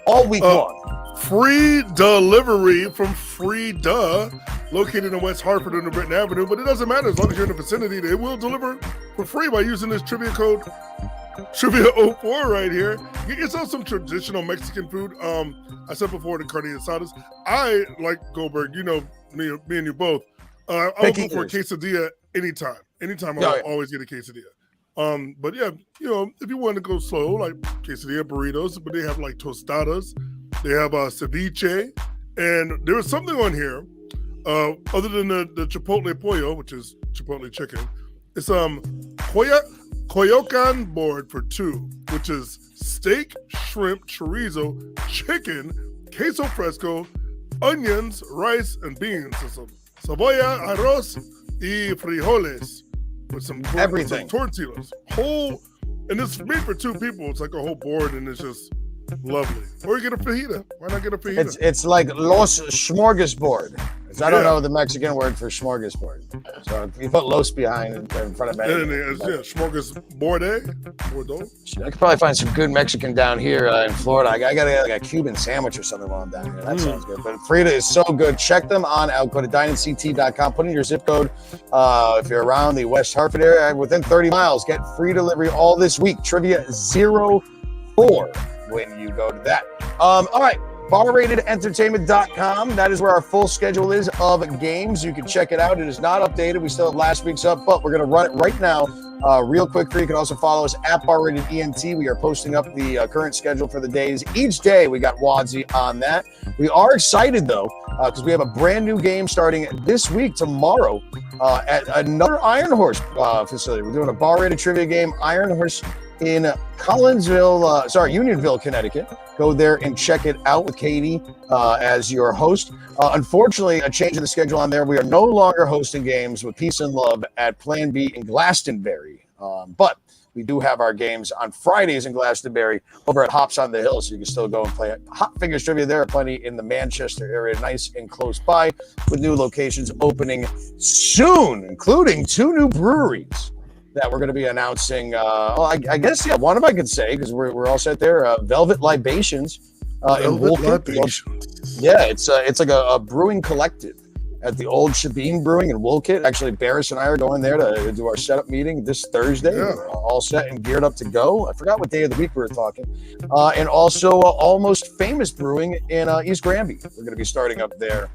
Speaker 2: All week long.
Speaker 3: Free delivery from Frida, located in West Hartford on Britain Avenue. But it doesn't matter as long as you're in the vicinity. They will deliver for free by using this trivia code. Trivia 04 right here. Get yourself some traditional Mexican food. I said before the carne asadas. I like Goldberg. You know me and you both. I'll go for a quesadilla anytime. I'll always get a quesadilla. But yeah, if you want to go slow, like quesadilla burritos, but they have tostadas. They have ceviche, and there is something on here other than the chipotle pollo, which is chipotle chicken. It's Coyocan board for 2, which is steak, shrimp, chorizo, chicken, queso fresco, onions, rice, and beans. So cebolla, arroz, y frijoles. with some
Speaker 2: Everything.
Speaker 3: some tortillas. And it's made for 2 people. It's like a whole board, and it's just lovely. Or you get a fajita. Why not get a fajita?
Speaker 2: It's like Los Smorgasbord. I don't know the Mexican word for smorgasbord. So if you put Los behind in front of it.
Speaker 3: Smorgasbord. Bordeaux.
Speaker 2: I could probably find some good Mexican down here in Florida. I got to get like a Cuban sandwich or something while I'm down here. That sounds good. But Frida is so good. Check them on out. Go to dineinct.com. Put in your zip code. If you're around the West Hartford area, within 30 miles, get free delivery all this week. Trivia 04 when you go to that. All right. BarRatedEntertainment.com. That is where our full schedule is of games. You can check it out. It is not updated. We still have last week's up, but we're going to run it right now real quick for you. You can also follow us at BarRatedENT. We are posting up the current schedule for the days. Each day, we got Wadsy on that. We are excited, though, because we have a brand new game starting this week, tomorrow, at another Iron Horse facility. We're doing a bar-rated trivia game, Iron Horse, in Unionville, Connecticut. Go there and check it out with Katie as your host. Unfortunately, a change in the schedule on there. We are no longer hosting games with Peace and Love at Plan B in Glastonbury. But we do have our games on Fridays in Glastonbury over at Hops on the Hill, so you can still go and play Hot Fingers Trivia. There are plenty in the Manchester area, nice and close by, with new locations opening soon, including 2 new breweries that we're going to be announcing. I guess, one of I can say, because we're all set there. Velvet Libations in Woolkit. Yeah, it's like a brewing collective at the old Shabine Brewing in Woolkit. Actually, Barris and I are going there to do our setup meeting this Thursday. Yeah. We're all set and geared up to go. I forgot what day of the week we were talking. And also Almost Famous Brewing in East Granby. We're going to be starting up there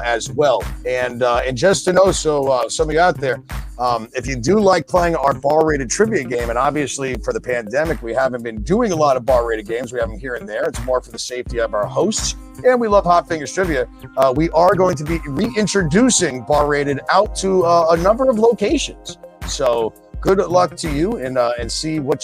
Speaker 2: as well. And just to know, so some of you out there, if you do like playing our bar-rated trivia game, and obviously for the pandemic, we haven't been doing a lot of bar-rated games. We have them here and there. It's more for the safety of our hosts. And we love Hot Fingers Trivia. We are going to be reintroducing bar-rated out to a number of locations. So good luck to you, and see what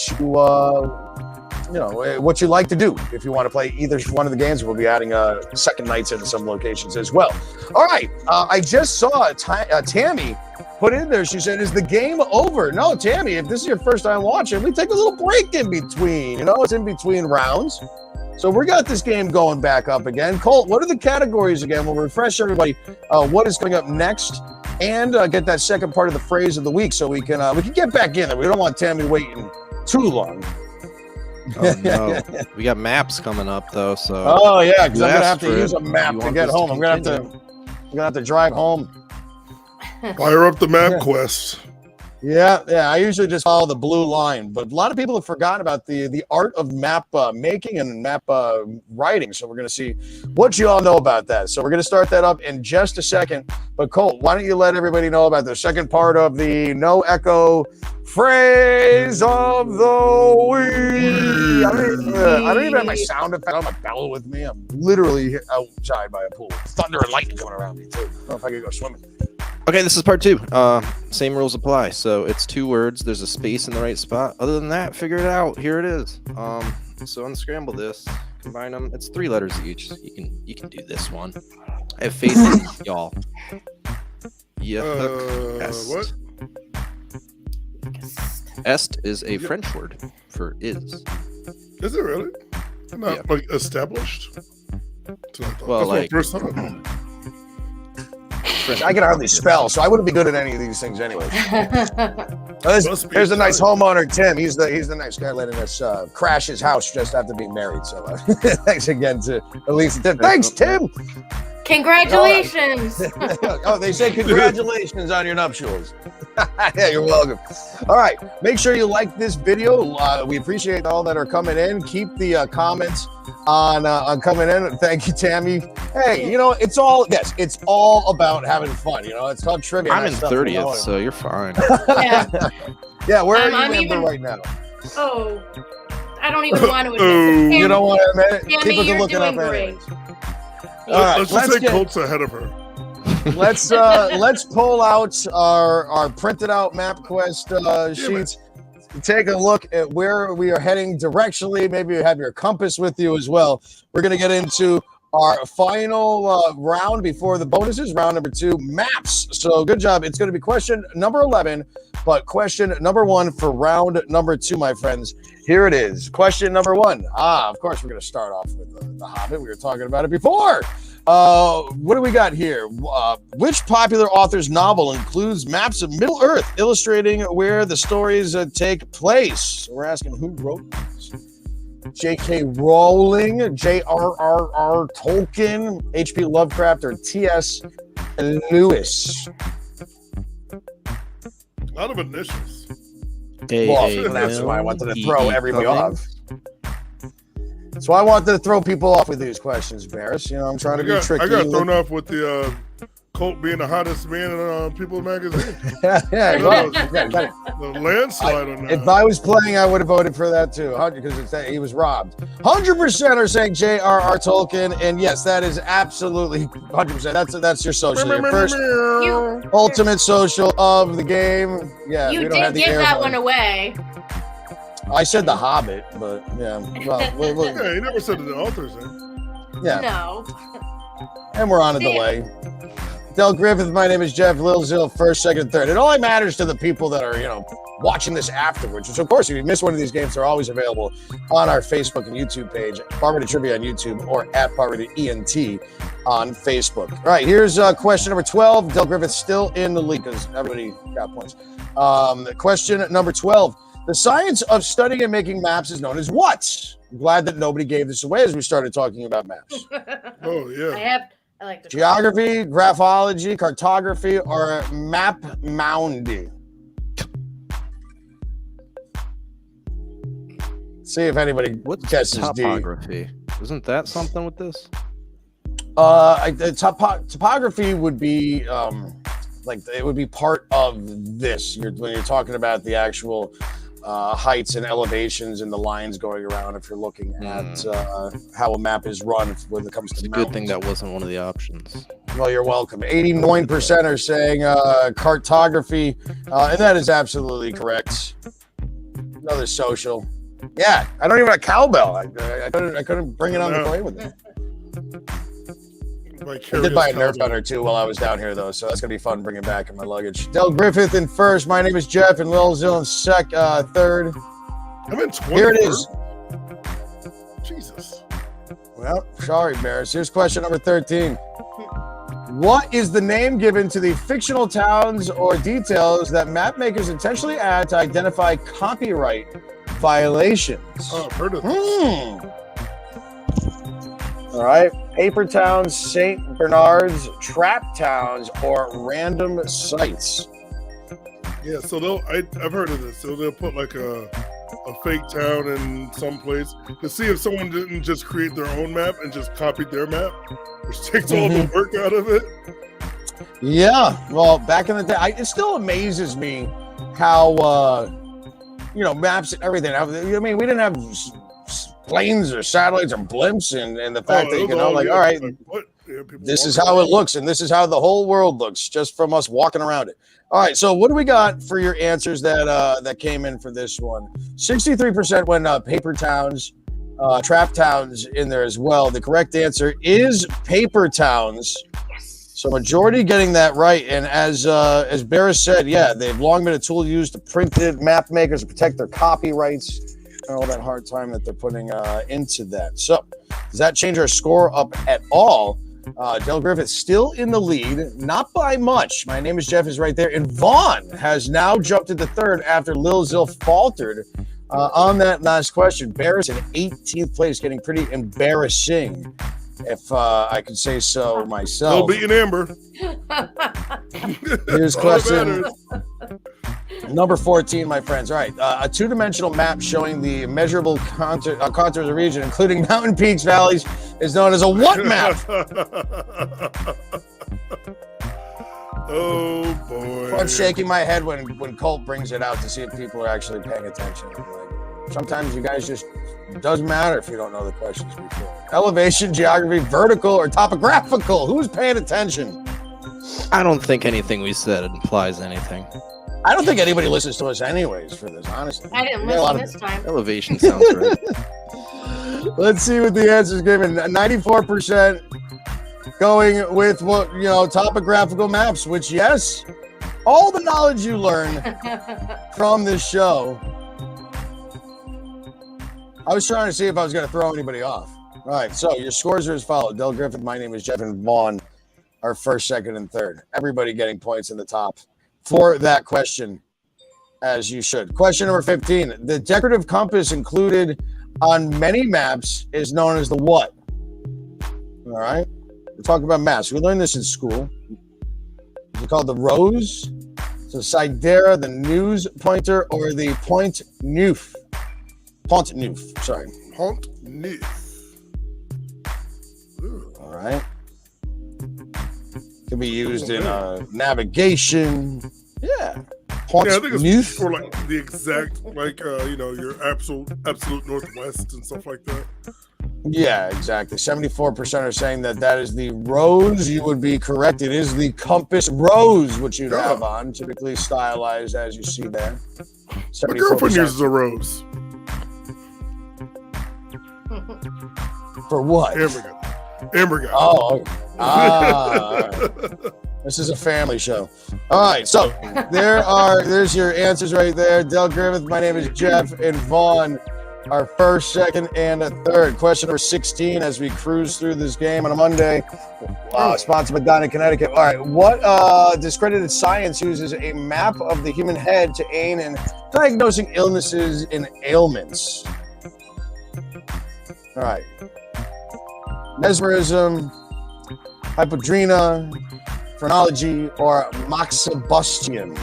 Speaker 2: what you like to do. If you want to play either one of the games, we'll be adding second nights into some locations as well. All right. I just saw Tammy put in there. She said, "Is the game over?" No, Tammy, if this is your first time watching, we take a little break in between. It's in between rounds. So we got this game going back up again. Colt, what are the categories again? We'll refresh everybody what is coming up next, and get that second part of the phrase of the week, so we can get back in there. We don't want Tammy waiting too long.
Speaker 4: Oh, no. We got maps coming up though, so.
Speaker 2: Oh yeah, because I'm gonna have to use a map to get home. I'm gonna have to drive home.
Speaker 3: Fire up the map quest.
Speaker 2: Yeah. I usually just follow the blue line, but a lot of people have forgotten about the art of map making and map writing. So we're going to see what you all know about that. So we're going to start that up in just a second. But Colt, why don't you let everybody know about the second part of the No Echo phrase of the week? I don't even have my sound effect. I don't have my bell with me. I'm literally outside by a pool. Thunder and lightning going around me too. I don't know if I could go swimming.
Speaker 4: Okay, this is part 2. Same rules apply. So it's 2 words. There's a space in the right spot. Other than that, figure it out. Here it is. So unscramble this. Combine them. It's 3 letters each. You can do this one. I have faith in y'all.
Speaker 3: What?
Speaker 4: Est is a French word for is.
Speaker 3: Is it really? Not like established?
Speaker 4: Well,
Speaker 3: like first time.
Speaker 2: I can hardly spell, so I wouldn't be good at any of these things anyway. There's a nice homeowner, Tim. He's the nice guy letting us crash his house just after being married. So thanks again to Elise and Tim. Thanks, Tim.
Speaker 5: Congratulations.
Speaker 2: Oh, they say congratulations on your nuptials. Yeah, you're welcome. All right, make sure you like this video. We appreciate all that are coming in. Keep the comments on coming in. Thank you, Tammy. Hey, it's all about having fun. It's called trivia.
Speaker 4: I'm in 30th, so you're fine.
Speaker 2: Yeah, where are you right now?
Speaker 5: Oh, I don't even want to admit it.
Speaker 2: You don't want to admit it?
Speaker 5: Tammy,
Speaker 2: People can
Speaker 5: you're
Speaker 2: look it
Speaker 5: doing
Speaker 2: up
Speaker 5: great.
Speaker 2: anyways. All right,
Speaker 3: let's just say Colt's ahead of her.
Speaker 2: Let's pull out our printed out MapQuest sheets. Take a look at where we are heading directionally. Maybe you have your compass with you as well. We're going to get into our final round before the bonuses, round number 2, maps. So good job. It's going to be question number 11. But question number 1 for round number 2, my friends. Here it is. Question number 1. Of course, we're going to start off with The Hobbit. We were talking about it before. What do we got here? Which popular author's novel includes maps of Middle Earth illustrating where the stories take place? So we're asking who wrote these. J.K. Rowling, J.R.R.R. Tolkien, H.P. Lovecraft, or T.S. Lewis?
Speaker 3: A lot of initials.
Speaker 2: Well, that's why I wanted to throw everybody off. So I wanted to throw people off with these questions, Barris. You know, I'm trying to be tricky.
Speaker 3: I got thrown off with the Colt being the hottest man in People magazine.
Speaker 2: Yeah, well,
Speaker 3: the landslide on that.
Speaker 2: If I was playing, I would have voted for that too, because he was robbed. 100% are saying J.R.R. Tolkien, and yes, that is absolutely 100%. That's your social, your first ultimate social of the game. Yeah,
Speaker 5: you did give that one away.
Speaker 2: I said The Hobbit, but yeah. Well,
Speaker 3: yeah, you never said the author's name.
Speaker 2: Yeah.
Speaker 5: No.
Speaker 2: And we're on a delay. Del Griffith, my name is Jeff. Lil Zill, first, second, third. It only matters to the people that are, watching this afterwards. Which, of course, if you miss one of these games, they're always available on our Facebook and YouTube page, Part-Rated Trivia on YouTube, or at Part-Rated ENT on Facebook. All right, here's question number 12. Del Griffith still in the lead because everybody got points. Question number 12. The science of studying and making maps is known as what? I'm glad that nobody gave this away as we started talking about maps.
Speaker 3: Oh, yeah.
Speaker 5: I like the
Speaker 2: Geography, graphology, cartography, or map mounding. See if anybody guesses
Speaker 4: topography? D. Isn't that something with this?
Speaker 2: Topography would be it would be part of this. When you're talking about the actual heights and elevations and the lines going around. If you're looking at how a map is run when it comes to
Speaker 4: it's a good thing that wasn't one of the options.
Speaker 2: Well, you're welcome. 89% are saying cartography, and that is absolutely correct. Another social. Yeah, I don't even have a cowbell. I couldn't bring it on the plane with me. I did buy a Nerf gunner too while I was down here though, so that's gonna be fun bringing back in my luggage. Del Griffith in first. My name is Jeff, and Lil Zill in third.
Speaker 3: I'm in 20.
Speaker 2: Here it is.
Speaker 3: Jesus.
Speaker 2: Well, sorry, Bears. Here's question number 13. What is the name given to the fictional towns or details that map makers intentionally add to identify copyright violations?
Speaker 3: Oh, I've heard of this.
Speaker 2: All right. Paper towns, St. Bernards, trap towns, or random sites.
Speaker 3: Yeah, so I've heard of this. So they'll put like a fake town in some place to see if someone didn't just create their own map and just copied their map, which takes all the work out of it.
Speaker 2: Yeah, well, back in the day, it still amazes me how maps and everything. I mean, we didn't have planes or satellites or blimps, and the fact that all right, this is how it looks, and this is how the whole world looks just from us walking around it. All right, so what do we got for your answers that came in for this one? 63% went paper towns, trap towns in there as well. The correct answer is paper towns. So majority getting that right, and as Barris said, yeah, they've long been a tool used to printed map makers to protect their copyrights and all that hard time that they're putting into that. So does that change our score up at all? Del Griffith still in the lead, not by much. My name is Jeff is right there, and Vaughn has now jumped into third after Lil Zill faltered on that last question. Barris in 18th place, getting pretty embarrassing, if I could say so myself.
Speaker 3: Still beating Amber.
Speaker 2: Here's question number 14, my friends. All right, a two-dimensional map showing the measurable contours of the region, including mountain peaks, valleys, is known as a what map?
Speaker 3: Oh boy!
Speaker 2: I'm shaking my head when Colt brings it out to see if people are actually paying attention. Sometimes you guys just, it doesn't matter if you don't know the questions before. Elevation, geography, vertical, or topographical. Who's paying attention?
Speaker 4: I don't think anything we said implies anything.
Speaker 2: I don't think anybody listens to us anyways for this, honestly.
Speaker 5: I didn't listen this time.
Speaker 4: Elevation sounds right.
Speaker 2: Let's see what the answer's given. 94% going with topographical maps, which, yes, all the knowledge you learn from this show. I was trying to see if I was going to throw anybody off. All right, so your scores are as follows. Del Griffith, my name is Jeff, and Vaughn are first, second, and third. Everybody getting points in the top for that question, as you should. Question number 15. The decorative compass included on many maps is known as the what? All right. We're talking about maps. We learned this in school. It's called the rose, so Sidera, the news pointer, or the Point Neuf. Pont Neuf, sorry.
Speaker 3: Pont Neuf.
Speaker 2: All right. Can be used in navigation. Yeah. Pont
Speaker 3: Yeah, I think it's
Speaker 2: Neuf.
Speaker 3: for like the exact, like your absolute northwest and stuff like that.
Speaker 2: Yeah, exactly. 74% are saying that is the rose. You would be correct. It is the compass rose, which you'd have on, typically stylized as you see there.
Speaker 3: My girlfriend uses a rose.
Speaker 2: For what?
Speaker 3: Hamburger.
Speaker 2: Oh, this is a family show. All right, so there's your answers right there. Del Griffith, my name is Jeff, and Vaughn are first, second, and a third. Question number 16 as we cruise through this game on a Monday. Sponsored by Dine-In Connecticut. All right, what discredited science uses a map of the human head to aid in diagnosing illnesses and ailments? All right. Mesmerism, hypodrina, phrenology, or moxibustion.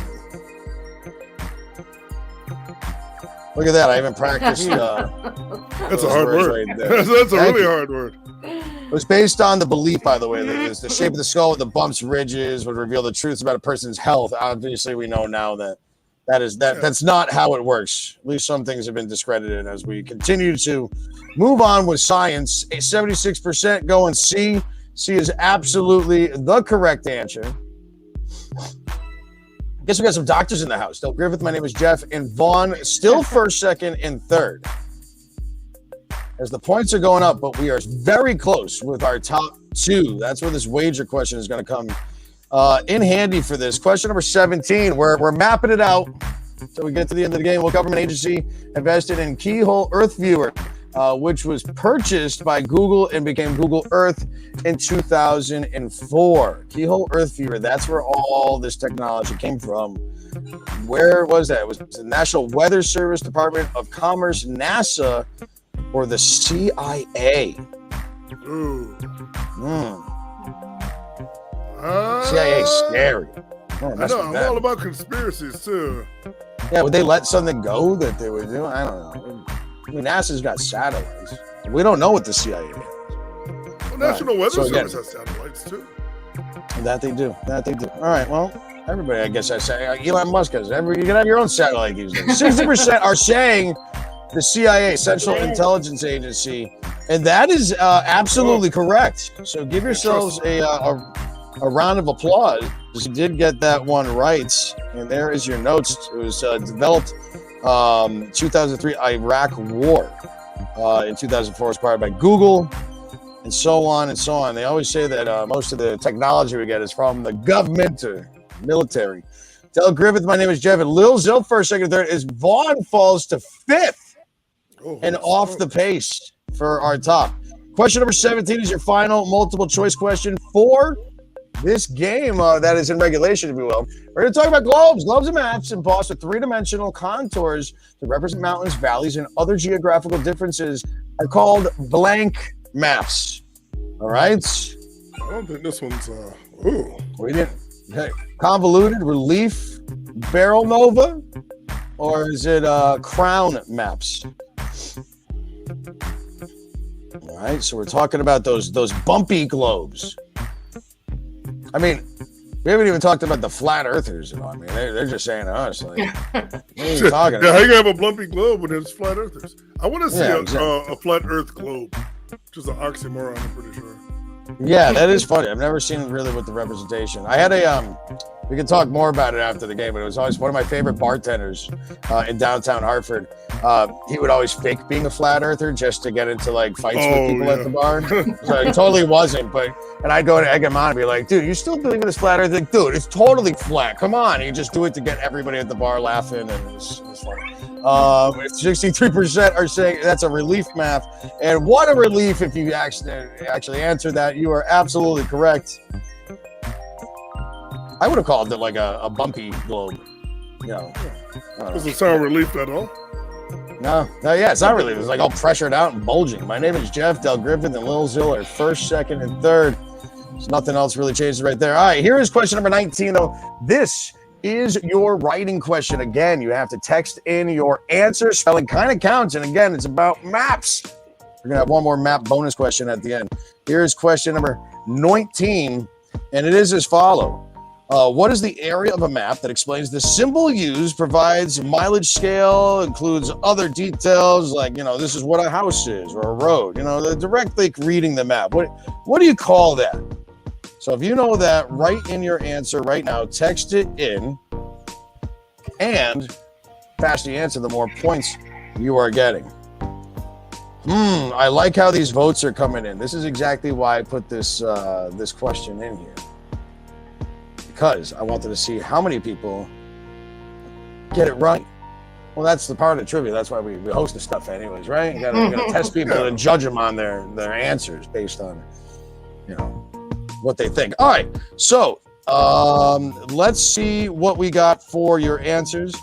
Speaker 2: Look at that. I even practiced.
Speaker 3: That's a hard word.
Speaker 2: Right there.
Speaker 3: That's a really hard word.
Speaker 2: It was based on the belief, by the way, that the shape of the skull with the bumps, ridges would reveal the truths about a person's health. Obviously, we know now that's not how it works. At least some things have been discredited as we continue to move on with science. A 76% going C. C is absolutely the correct answer. I guess we got some doctors in the house. Del Griffith, my name is Jeff, and Vaughn still first, second, and third. As the points are going up, but we are very close with our top two. That's where this wager question is going to come in handy for this. Question number 17. We're mapping it out so we get to the end of the game. What government agency invested in Keyhole Earth Viewer, which was purchased by Google and became Google Earth in 2004? Keyhole Earth Viewer, that's where all this technology came from. Where was that? Was it the National Weather Service, Department of Commerce, NASA, or the CIA?
Speaker 3: Ooh.
Speaker 2: CIA scary.
Speaker 3: I know. I'm all about conspiracies too.
Speaker 2: Yeah, would they let something go that they would do? I don't know. I mean, NASA's got satellites. We don't know what the CIA is.
Speaker 3: Well, National Weather Service has satellites too.
Speaker 2: That they do. All right. Well, everybody, I guess I say Elon Musk has. You can have your own satellite these days. 60% are saying the CIA, Central Intelligence Agency, and that is absolutely correct. So give yourselves a round of applause. You did get that one right, and there is your notes. It was developed 2003 Iraq War. In 2004 was acquired by Google, and so on and so on. They always say that most of the technology we get is from the government or military. Del Griffith, my name is Jeff, and Lil Zill first, second, third. Is Vaughn falls to fifth and off the pace for our top. Question number 17 is your final multiple choice question for this game that is in regulation, if you will. We're going to talk about globes. Globes and maps embossed with three-dimensional contours to represent mountains, valleys, and other geographical differences are called blank maps. All right?
Speaker 3: I don't think this one's
Speaker 2: We didn't. Convoluted, relief, barrel nova, or is it crown maps? All right, so we're talking about those bumpy globes. I mean, we haven't even talked about the flat earthers. You know, I mean, they're just saying to us, like, what are you talking about?
Speaker 3: How you have a bumpy globe when it's flat earthers? I want to see a flat earth globe, which is an oxymoron, I'm pretty sure.
Speaker 2: Yeah, that is funny. I've never seen really with the representation. I had a We can talk more about it after the game, but it was always one of my favorite bartenders in downtown Hartford. He would always fake being a flat earther just to get into like fights with people at the bar. So he totally wasn't, and I'd go to egg him on and be like, dude, you still believe in this flat earth? Like, dude, it's totally flat. Come on. And you just do it to get everybody at the bar laughing, and it was funny. 63% are saying that's a relief math. And what a relief if you actually answered that. You are absolutely correct. I would have called it like a bumpy globe.
Speaker 3: Doesn't sound relief at all.
Speaker 2: No, yeah, it's not relief. It's like all pressured out and bulging. My name is Jeff. Del Griffith and Lil Zill are first, second, and third. There's nothing else really changes right there. All right, here is question number 19, though. This is your writing question. Again, you have to text in your answer. Spelling kind of counts. And again, it's about maps. We're going to have one more map bonus question at the end. Here's question number 19, and it is as follows. What is the area of a map that explains the symbol used, provides mileage scale, includes other details like, this is what a house is or a road, the direct link reading the map. What do you call that? So if you know that, write in your answer right now, text it in, and faster you answer, the more points you are getting. I like how these votes are coming in. This is exactly why I put this question in here. Because I wanted to see how many people get it right. Well, that's the part of the trivia. That's why we host this stuff anyways, right? You gotta test people and judge them on their answers based on, what they think. All right, so let's see what we got for your answers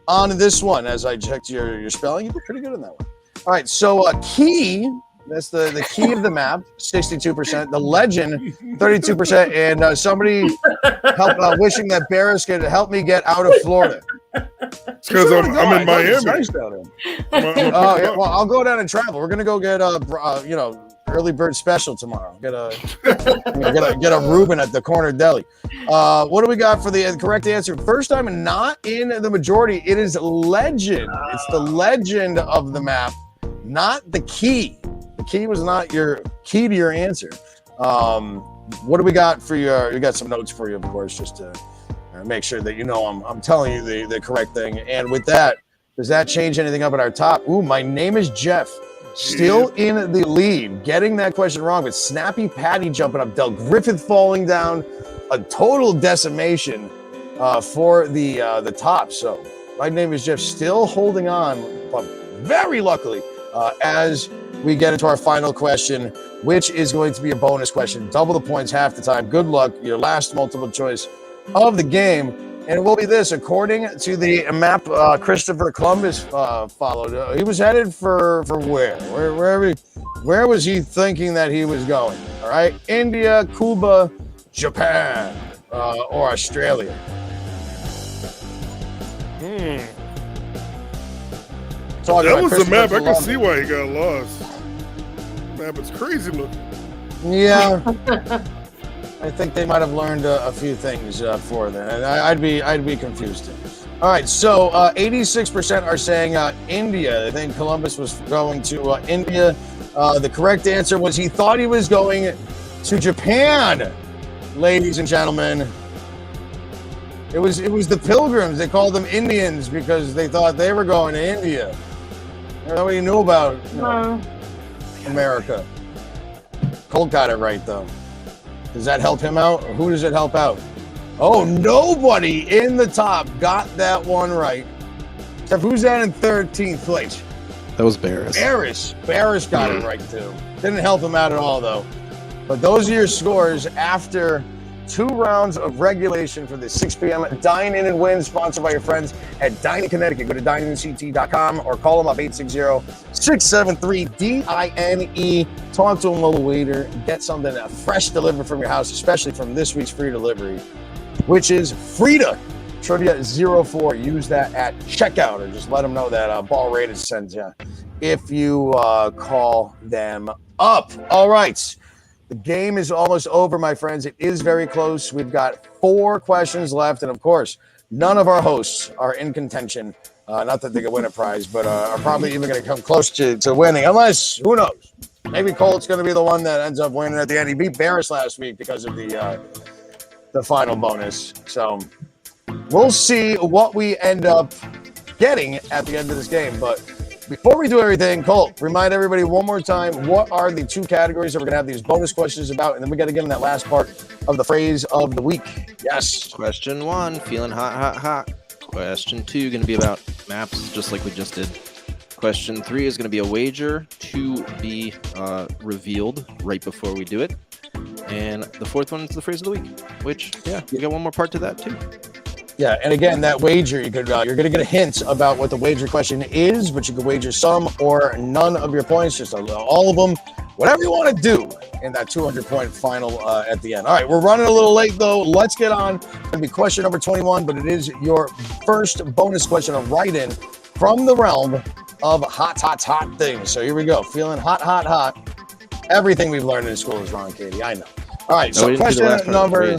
Speaker 2: on this one. As I checked your spelling, you did pretty good on that one. All right, so key. That's the key of the map, 62%. The legend, 32%. And somebody wishing that Barris could help me get out of Florida.
Speaker 3: It's because I'm in Miami.
Speaker 2: Nice down there. Yeah, well, I'll go down and travel. We're gonna go get early bird special tomorrow. Get a Reuben at the corner deli. What do we got for the correct answer? First time not in the majority. It is legend. It's the legend of the map, not the key. The key was not your key to your answer. What do we got for we got some notes for you, of course, just to make sure that I'm telling you the correct thing. And with that, does that change anything up at our top? Ooh, my name is Jeff. Still in the lead. Getting that question wrong, but Snappy Patty jumping up. Del Griffith falling down. A total decimation for the top. So my name is Jeff. Still holding on, but very luckily, as we get into our final question, which is going to be a bonus question. Double the points half the time. Good luck. Your last multiple choice of the game. And it will be this. According to the map Christopher Columbus followed, he was headed for where? Where was he thinking that he was going? All right. India, Cuba, Japan, or Australia.
Speaker 3: That was the map. I can see why he got lost. Map is crazy looking.
Speaker 2: Yeah. I think they might have learned a few things for that. I'd be confused too. All right, so 86% are saying India. I think Columbus was going to India. The correct answer was he thought he was going to Japan, ladies and gentlemen. It was the Pilgrims. They called them Indians because they thought they were going to India. Nobody knew about America. Cole got it right, though. Does that help him out? Or who does it help out? Oh, nobody in the top got that one right. Except who's that in 13th place?
Speaker 4: That was Barris.
Speaker 2: Barris got it right, too. Didn't help him out at all, though. But those are your scores after 2 rounds of regulation for the 6 p.m. Dine-In Win, sponsored by your friends at Dine-In Connecticut. Go to dineinct.com or call them up 860-673-DINE. Talk to them, little waiter. Get something fresh delivered from your house, especially from this week's free delivery, which is Frida Trivia 04. Use that at checkout, or just let them know that Ball Rated sends you if you call them up. All right. The game is almost over, my friends. It is very close. We've got 4 questions left. And, of course, none of our hosts are in contention. Not that they could win a prize, but are probably even going to come close to winning. Unless, who knows? Maybe Colt's going to be the one that ends up winning at the end. He beat Barris last week because of the the final bonus. So we'll see what we end up getting at the end of this game. But before we do everything, Colt, remind everybody one more time, what are the 2 categories that we're going to have these bonus questions about? And then we got to get in that last part of the phrase of the week. Yes.
Speaker 4: Question 1, feeling hot, hot, hot. Question 2, going to be about maps, just like we just did. Question 3 is going to be a wager to be revealed right before we do it. And the 4th one is the phrase of the week, which, yeah, we got one more part to that, too.
Speaker 2: Yeah, and again, that wager, you're going to get a hint about what the wager question is, but you can wager some or none of your points, just all of them, whatever you want to do in that 200-point final at the end. All right, we're running a little late, though. Let's get on. It's going to be question number 21, but it is your first bonus question, a write-in from the realm of hot, hot, hot things. So here we go. Feeling hot, hot, hot. Everything we've learned in school is wrong, Katie. I know. All right, so question number...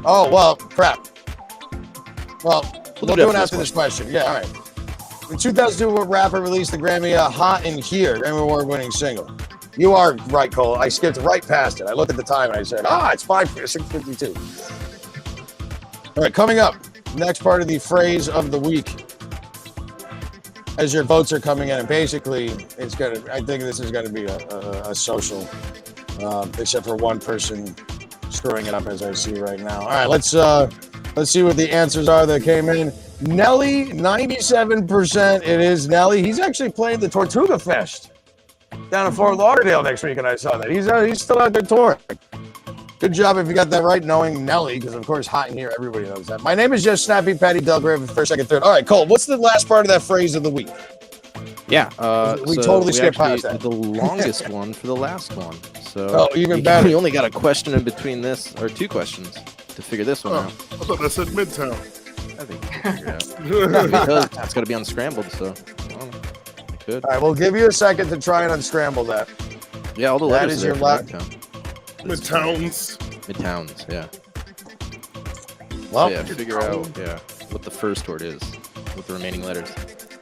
Speaker 2: Oh, well, crap. Well, we'll do it after this question. Yeah, all right. In 2002, what rapper released the Grammy Hot in Here, Grammy Award-winning single? You are right, Cole. I skipped right past it. I looked at the time and I said, it's 6:52. All right, coming up, next part of the phrase of the week. As your votes are coming in, and basically, I think this is gonna be a social, except for one person screwing it up as I see right now. All right, let's see what the answers are that came in. Nelly, 97%. It is Nelly. He's actually playing the Tortuga Fest down in Fort Lauderdale next week, and I saw that. He's still out there touring. Good job if you got that right, knowing Nelly, because of course, hot in here, everybody knows that. My name is Jeff Snappy, Patty Del Griffin, first, second, third. All right, Cole, what's the last part of that phrase of the week?
Speaker 4: Yeah,
Speaker 2: we totally skipped past that.
Speaker 4: The longest one for the last one. So
Speaker 2: even better.
Speaker 4: We only got a question in between this, or 2 questions to figure this one out.
Speaker 3: I thought that said Midtown.
Speaker 4: I think we can figure it out. Because it's got to be unscrambled, so I don't know. I could.
Speaker 2: All right, we'll give you a second to try and unscramble that.
Speaker 4: Yeah, all the
Speaker 2: That
Speaker 4: letters
Speaker 2: is
Speaker 4: are
Speaker 2: your
Speaker 4: there
Speaker 2: last.
Speaker 3: Midtowns.
Speaker 4: Midtowns, yeah.
Speaker 2: Well,
Speaker 4: So, yeah, figure out what the first word is with the remaining letters.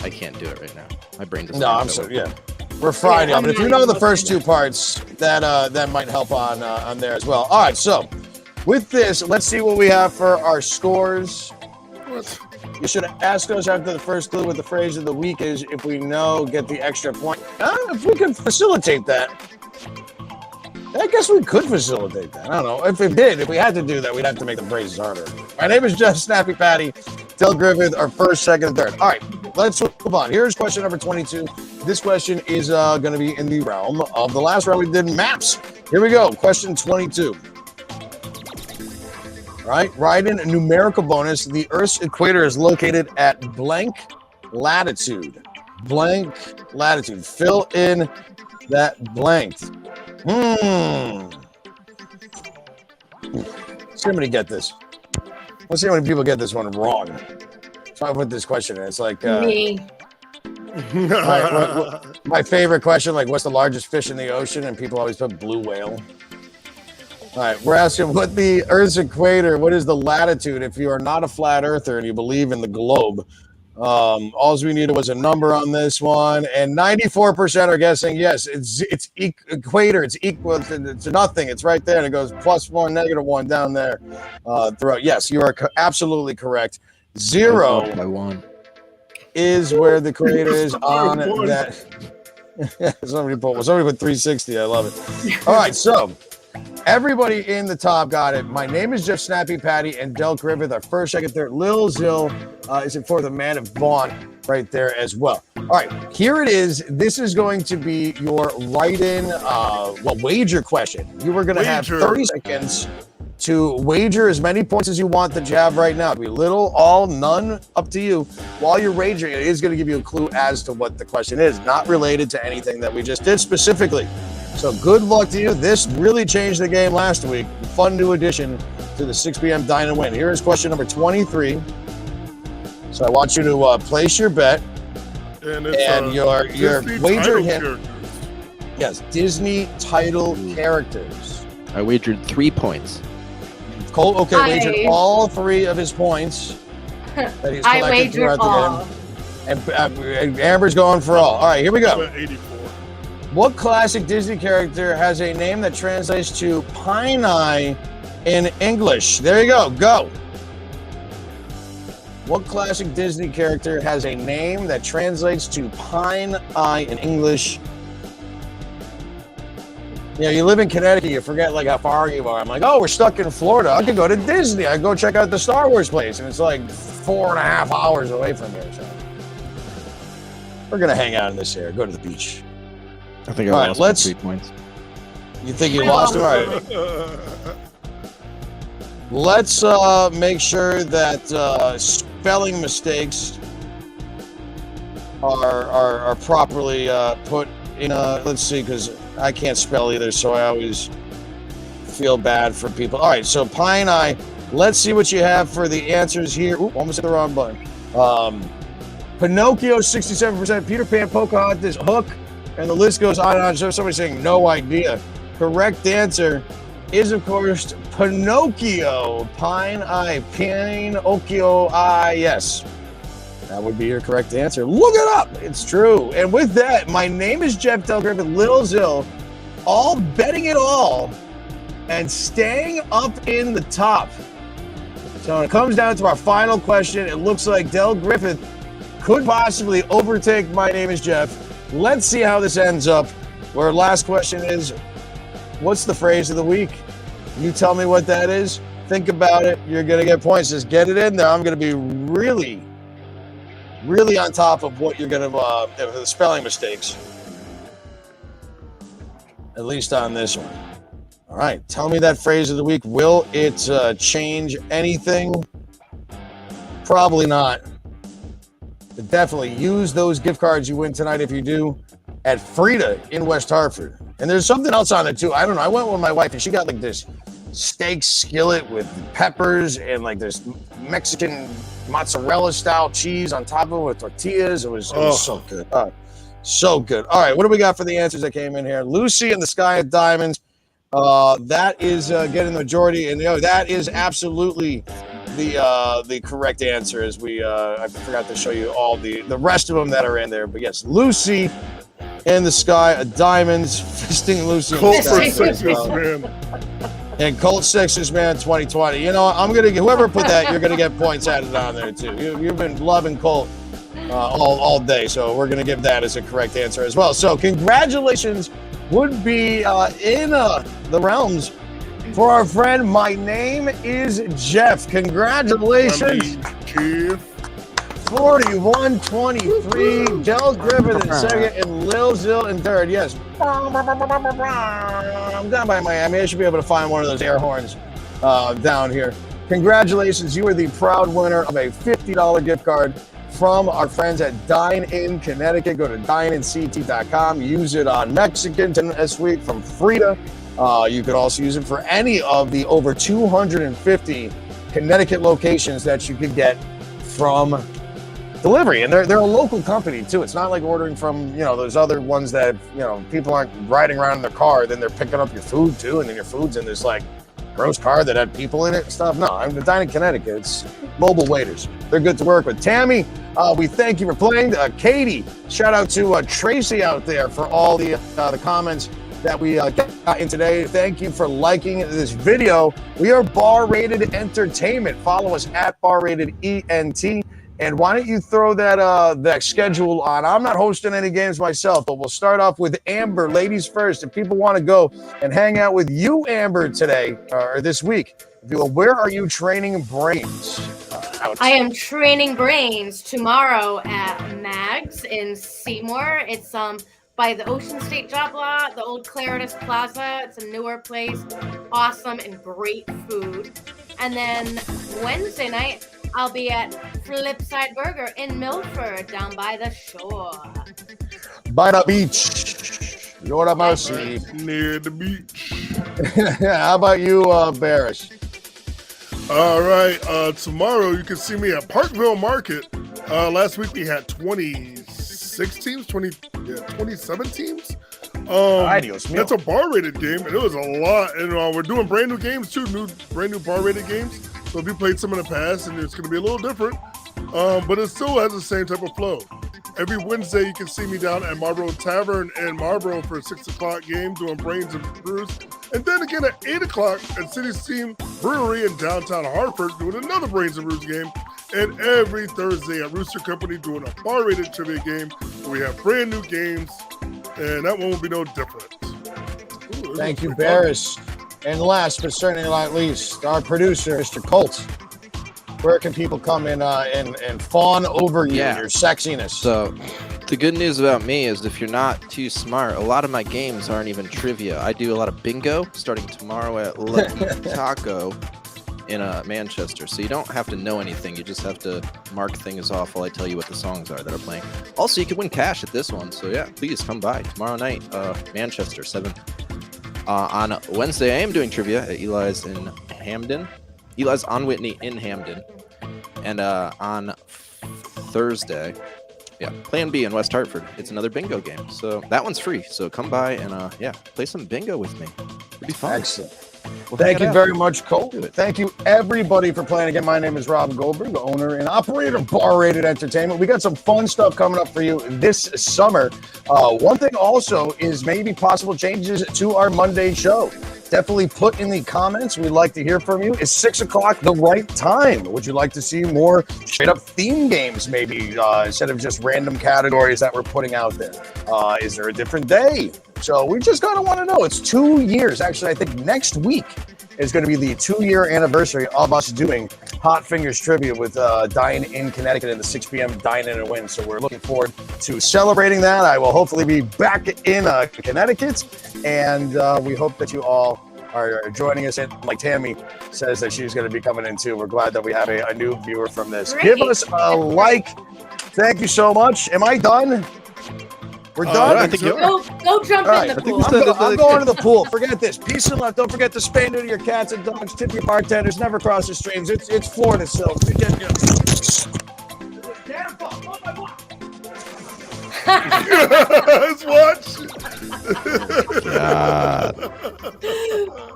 Speaker 4: I can't do it right now. My brain doesn't.
Speaker 2: no, I'm sorry. Yeah, we're Friday, but if you know the first 2 parts, that might help on there as well. All right, so with this, let's see what we have for our scores.
Speaker 3: What?
Speaker 2: You should ask us after the first clue what the phrase of the week is. If we know, get the extra point. If we can facilitate that. I guess we could facilitate that. I don't know. If we had to do that, we'd have to make the phrases harder. My name is Jeff Snappy Patty. Del Griffith, our first, second, third. All right, let's move on. Here's question number 22. This question is going to be in the realm of the last round we did maps. Here we go. Question 22. All right, write in a numerical bonus. The Earth's equator is located at blank latitude. Blank latitude. Fill in that blank. Let's see how many get this. Let's see how many people get this one wrong. So I put this question in. It's like
Speaker 5: Me.
Speaker 2: my favorite question, like what's the largest fish in the ocean? And people always put blue whale. All right, we're asking what the Earth's equator, what is the latitude if you are not a flat earther and you believe in the globe? All we needed was a number on this one, and 94% are guessing yes. It's equator. It's equal to nothing. It's right there, and it goes +1, -1 down there. Throughout. Yes, you are absolutely correct. 0
Speaker 4: by 1
Speaker 2: is where the equator is on that. Somebody put 360. I love it. All right, so. Everybody in the top got it. My name is Jeff Snappy Patty and Del Griffith. Our first, second, third. Lil Zill is in for the man of Vaughn right there as well. All right, here it is. This is going to be your write-in wager question. You are going to have 30 seconds to wager as many points as you want that you have right now. It'll be little, all, none, up to you. While you're wagering, it is going to give you a clue as to what the question is, not related to anything that we just did specifically. So good luck to you. This really changed the game last week. Fun new addition to the 6 p.m. Dine-In Win. Here is question number 23. So I want you to place your bet.
Speaker 3: And
Speaker 2: your wager hit.
Speaker 3: Characters.
Speaker 2: Yes, Disney title characters.
Speaker 4: I wagered 3 points.
Speaker 2: Cole, wagered all 3 of his points that he's
Speaker 5: I
Speaker 2: collected
Speaker 5: wagered
Speaker 2: throughout
Speaker 5: all.
Speaker 2: the game. And Amber's going for all. All right, here we go.
Speaker 3: 84.
Speaker 2: What classic Disney character has a name that translates to Pine Eye in English. There you go. Go. What classic Disney character has a name that translates to pine eye in English? You know, you live in Connecticut, you forget like how far you are. I'm like, oh, we're stuck in Florida. I could go to Disney. I go check out the Star Wars place, and it's like 4.5 hours away from here. So we're gonna hang out in this area. Go to the beach.
Speaker 4: I think I
Speaker 2: All right,
Speaker 4: lost
Speaker 2: let's-
Speaker 4: 3 points.
Speaker 2: You think you lost? All right. Let's make sure that spelling mistakes are properly put in. Let's see, because I can't spell either, so I always feel bad for people. All right, so Pine Eye. Let's see what you have for the answers here. Ooh, almost hit the wrong button. Pinocchio, 67%. Peter Pan, Pocahontas, Hook, and the list goes on and on. So somebody's saying no idea. Correct answer is, of course, Pinocchio. Pine Eye. Pinocchio Eye. Yes. That would be your correct answer. Look it up. It's true. And with that, my name is Jeff Del Griffith, Lil Zill, all betting it all and staying up in the top. So when it comes down to our final question, it looks like Del Griffith could possibly overtake my name is Jeff. Let's see how this ends up. Where last question is, what's the phrase of the week? You tell me what that is. Think about it. You're going to get points. Just get it in there. I'm going to be really on top of what you're going to, the spelling mistakes. At least on this one. All right. Tell me that phrase of the week. Will it change anything? Probably not. But definitely use those gift cards you win tonight if you do at Frida in West Hartford. And there's something else on it too. I don't know. I went with my wife and she got like this steak skillet with peppers and like this Mexican mozzarella style cheese on top of it with tortillas. It was so good. So good. All right, what do we got for the answers that came in here? Lucy in the Sky of Diamonds. That is getting the majority, and that is absolutely the correct answer. As I forgot to show you all the rest of them that are in there, but yes, Lucy in the Sky of Diamonds, fisting Lucy.
Speaker 3: Colt for Sexiest, man.
Speaker 2: And Colt Sexiest Man 2020. You know, I'm gonna get whoever put that. You're gonna get points added on there too. You've been loving Colt all day, so we're gonna give that as a correct answer as well. So congratulations would be in the realms for our friend. My name is Jeff. Congratulations. 41-23. Del Griffith in second and Lil Zill in third. Yes. I'm down by Miami. I should be able to find one of those air horns down here. Congratulations. You are the proud winner of a $50 gift card from our friends at Dine-In Connecticut. Go to dineinct.com. Use it on Mexican this week from Frida. You could also use it for any of the over 250 Connecticut locations that you could get from delivery. And they're a local company too. It's not like ordering from, those other ones that, people aren't riding around in their car, then they're picking up your food too, and then your food's in this like gross car that had people in it and stuff. No, I'm the Dine-In Connecticut. It's mobile waiters. They're good to work with. Tammy, we thank you for playing. Katie, shout out to Tracy out there for all the comments that we got in today. Thank you for liking this video. We are Bar Rated Entertainment. Follow us at Bar Rated ENT. And why don't you throw that schedule on? I'm not hosting any games myself, but we'll start off with Amber, ladies first. If people want to go and hang out with you, Amber, today or this week, where are you training brains?
Speaker 5: I am training brains tomorrow at Mags in Seymour. It's by the Ocean State Job Lot, the old Claritas Plaza. It's a newer place, awesome and great food. And then Wednesday night, I'll be at Flipside Burger in Milford, down by the shore.
Speaker 2: By the beach. Lord have mercy.
Speaker 3: Near the beach.
Speaker 2: How about you, Barris?
Speaker 3: All right. Tomorrow you can see me at Parkville Market. Last week we had 26 teams, 27 teams. That's a bar rated game, and it was a lot. And we're doing brand new games too, brand new bar rated games. So if you played some in the past, and it's going to be a little different, but it still has the same type of flow. Every Wednesday, you can see me down at Marlboro Tavern in Marlboro for a 6 o'clock game doing Brains and Brews. And then again at 8 o'clock at City Steam Brewery in downtown Hartford doing another Brains and Brews game. And every Thursday at Rooster Company doing a bar-rated trivia game where we have brand new games, and that one will be no different. Ooh,
Speaker 2: Thank you, Barris. And last but certainly not least, our producer, Mr. Colt. Where can people come in and fawn over you, your sexiness?
Speaker 4: So the good news about me is if you're not too smart, a lot of my games aren't even trivia. I do a lot of bingo starting tomorrow at Taco in Manchester. So you don't have to know anything. You just have to mark things off while I tell you what the songs are that are playing. Also, you can win cash at this one. So yeah, please come by tomorrow night, Manchester, 7. On Wednesday, I am doing trivia at Eli's in Hamden. Eli's on Whitney in Hamden. And on Thursday, Plan B in West Hartford. It's another bingo game. So that one's free. So come by and play some bingo with me. It'll be fun.
Speaker 2: Excellent. Well, thank you very much, Cole. Thank you, everybody, for playing. Again, my name is Rob Goldberg, the owner and operator of Bar Rated Entertainment. We got some fun stuff coming up for you this summer. One thing also is maybe possible changes to our Monday show. Definitely put in the comments. We'd like to hear from you. Is 6 o'clock the right time? Would you like to see more straight up theme games maybe instead of just random categories that we're putting out there? Is there a different day? So we just kind of want to know. It's 2 years. Actually, I think next week is going to be the 2-year anniversary of us doing Hot Fingers Trivia with Dine-In Connecticut and the 6 p.m. Dine-In Win. So we're looking forward to celebrating that. I will hopefully be back in Connecticut, and we hope that you all are joining us. And like Tammy says that she's going to be coming in too. We're glad that we have a new viewer from this.
Speaker 5: Great.
Speaker 2: Give us a like. Thank you so much. Am I done? We're done?
Speaker 4: I think
Speaker 5: Go jump in the pool.
Speaker 2: I'm going to the pool. Forget this. Peace and love. Don't forget to spay neuter your cats and dogs. Tip your bartenders. Never cross the streams. It's Florida still.
Speaker 3: Let's watch.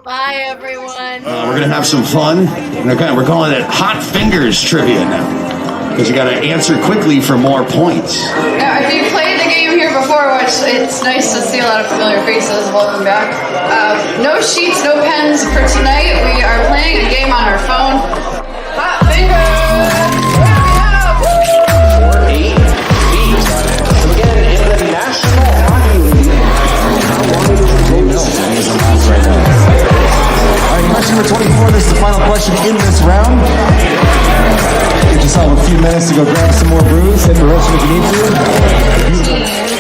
Speaker 5: Bye, everyone.
Speaker 6: We're going to have some fun. We're calling it Hot Fingers Trivia now, because you got to answer quickly for more points.
Speaker 7: Yeah, if you played the game here before, which it's nice to see a lot of familiar faces, welcome back. No sheets, no pens for tonight. We are playing a game on our phone. Hot Fingers!
Speaker 8: Question number 24, this is the final question in this round. Give yourself a few minutes to go grab some more brews, hit the restroom if you need to.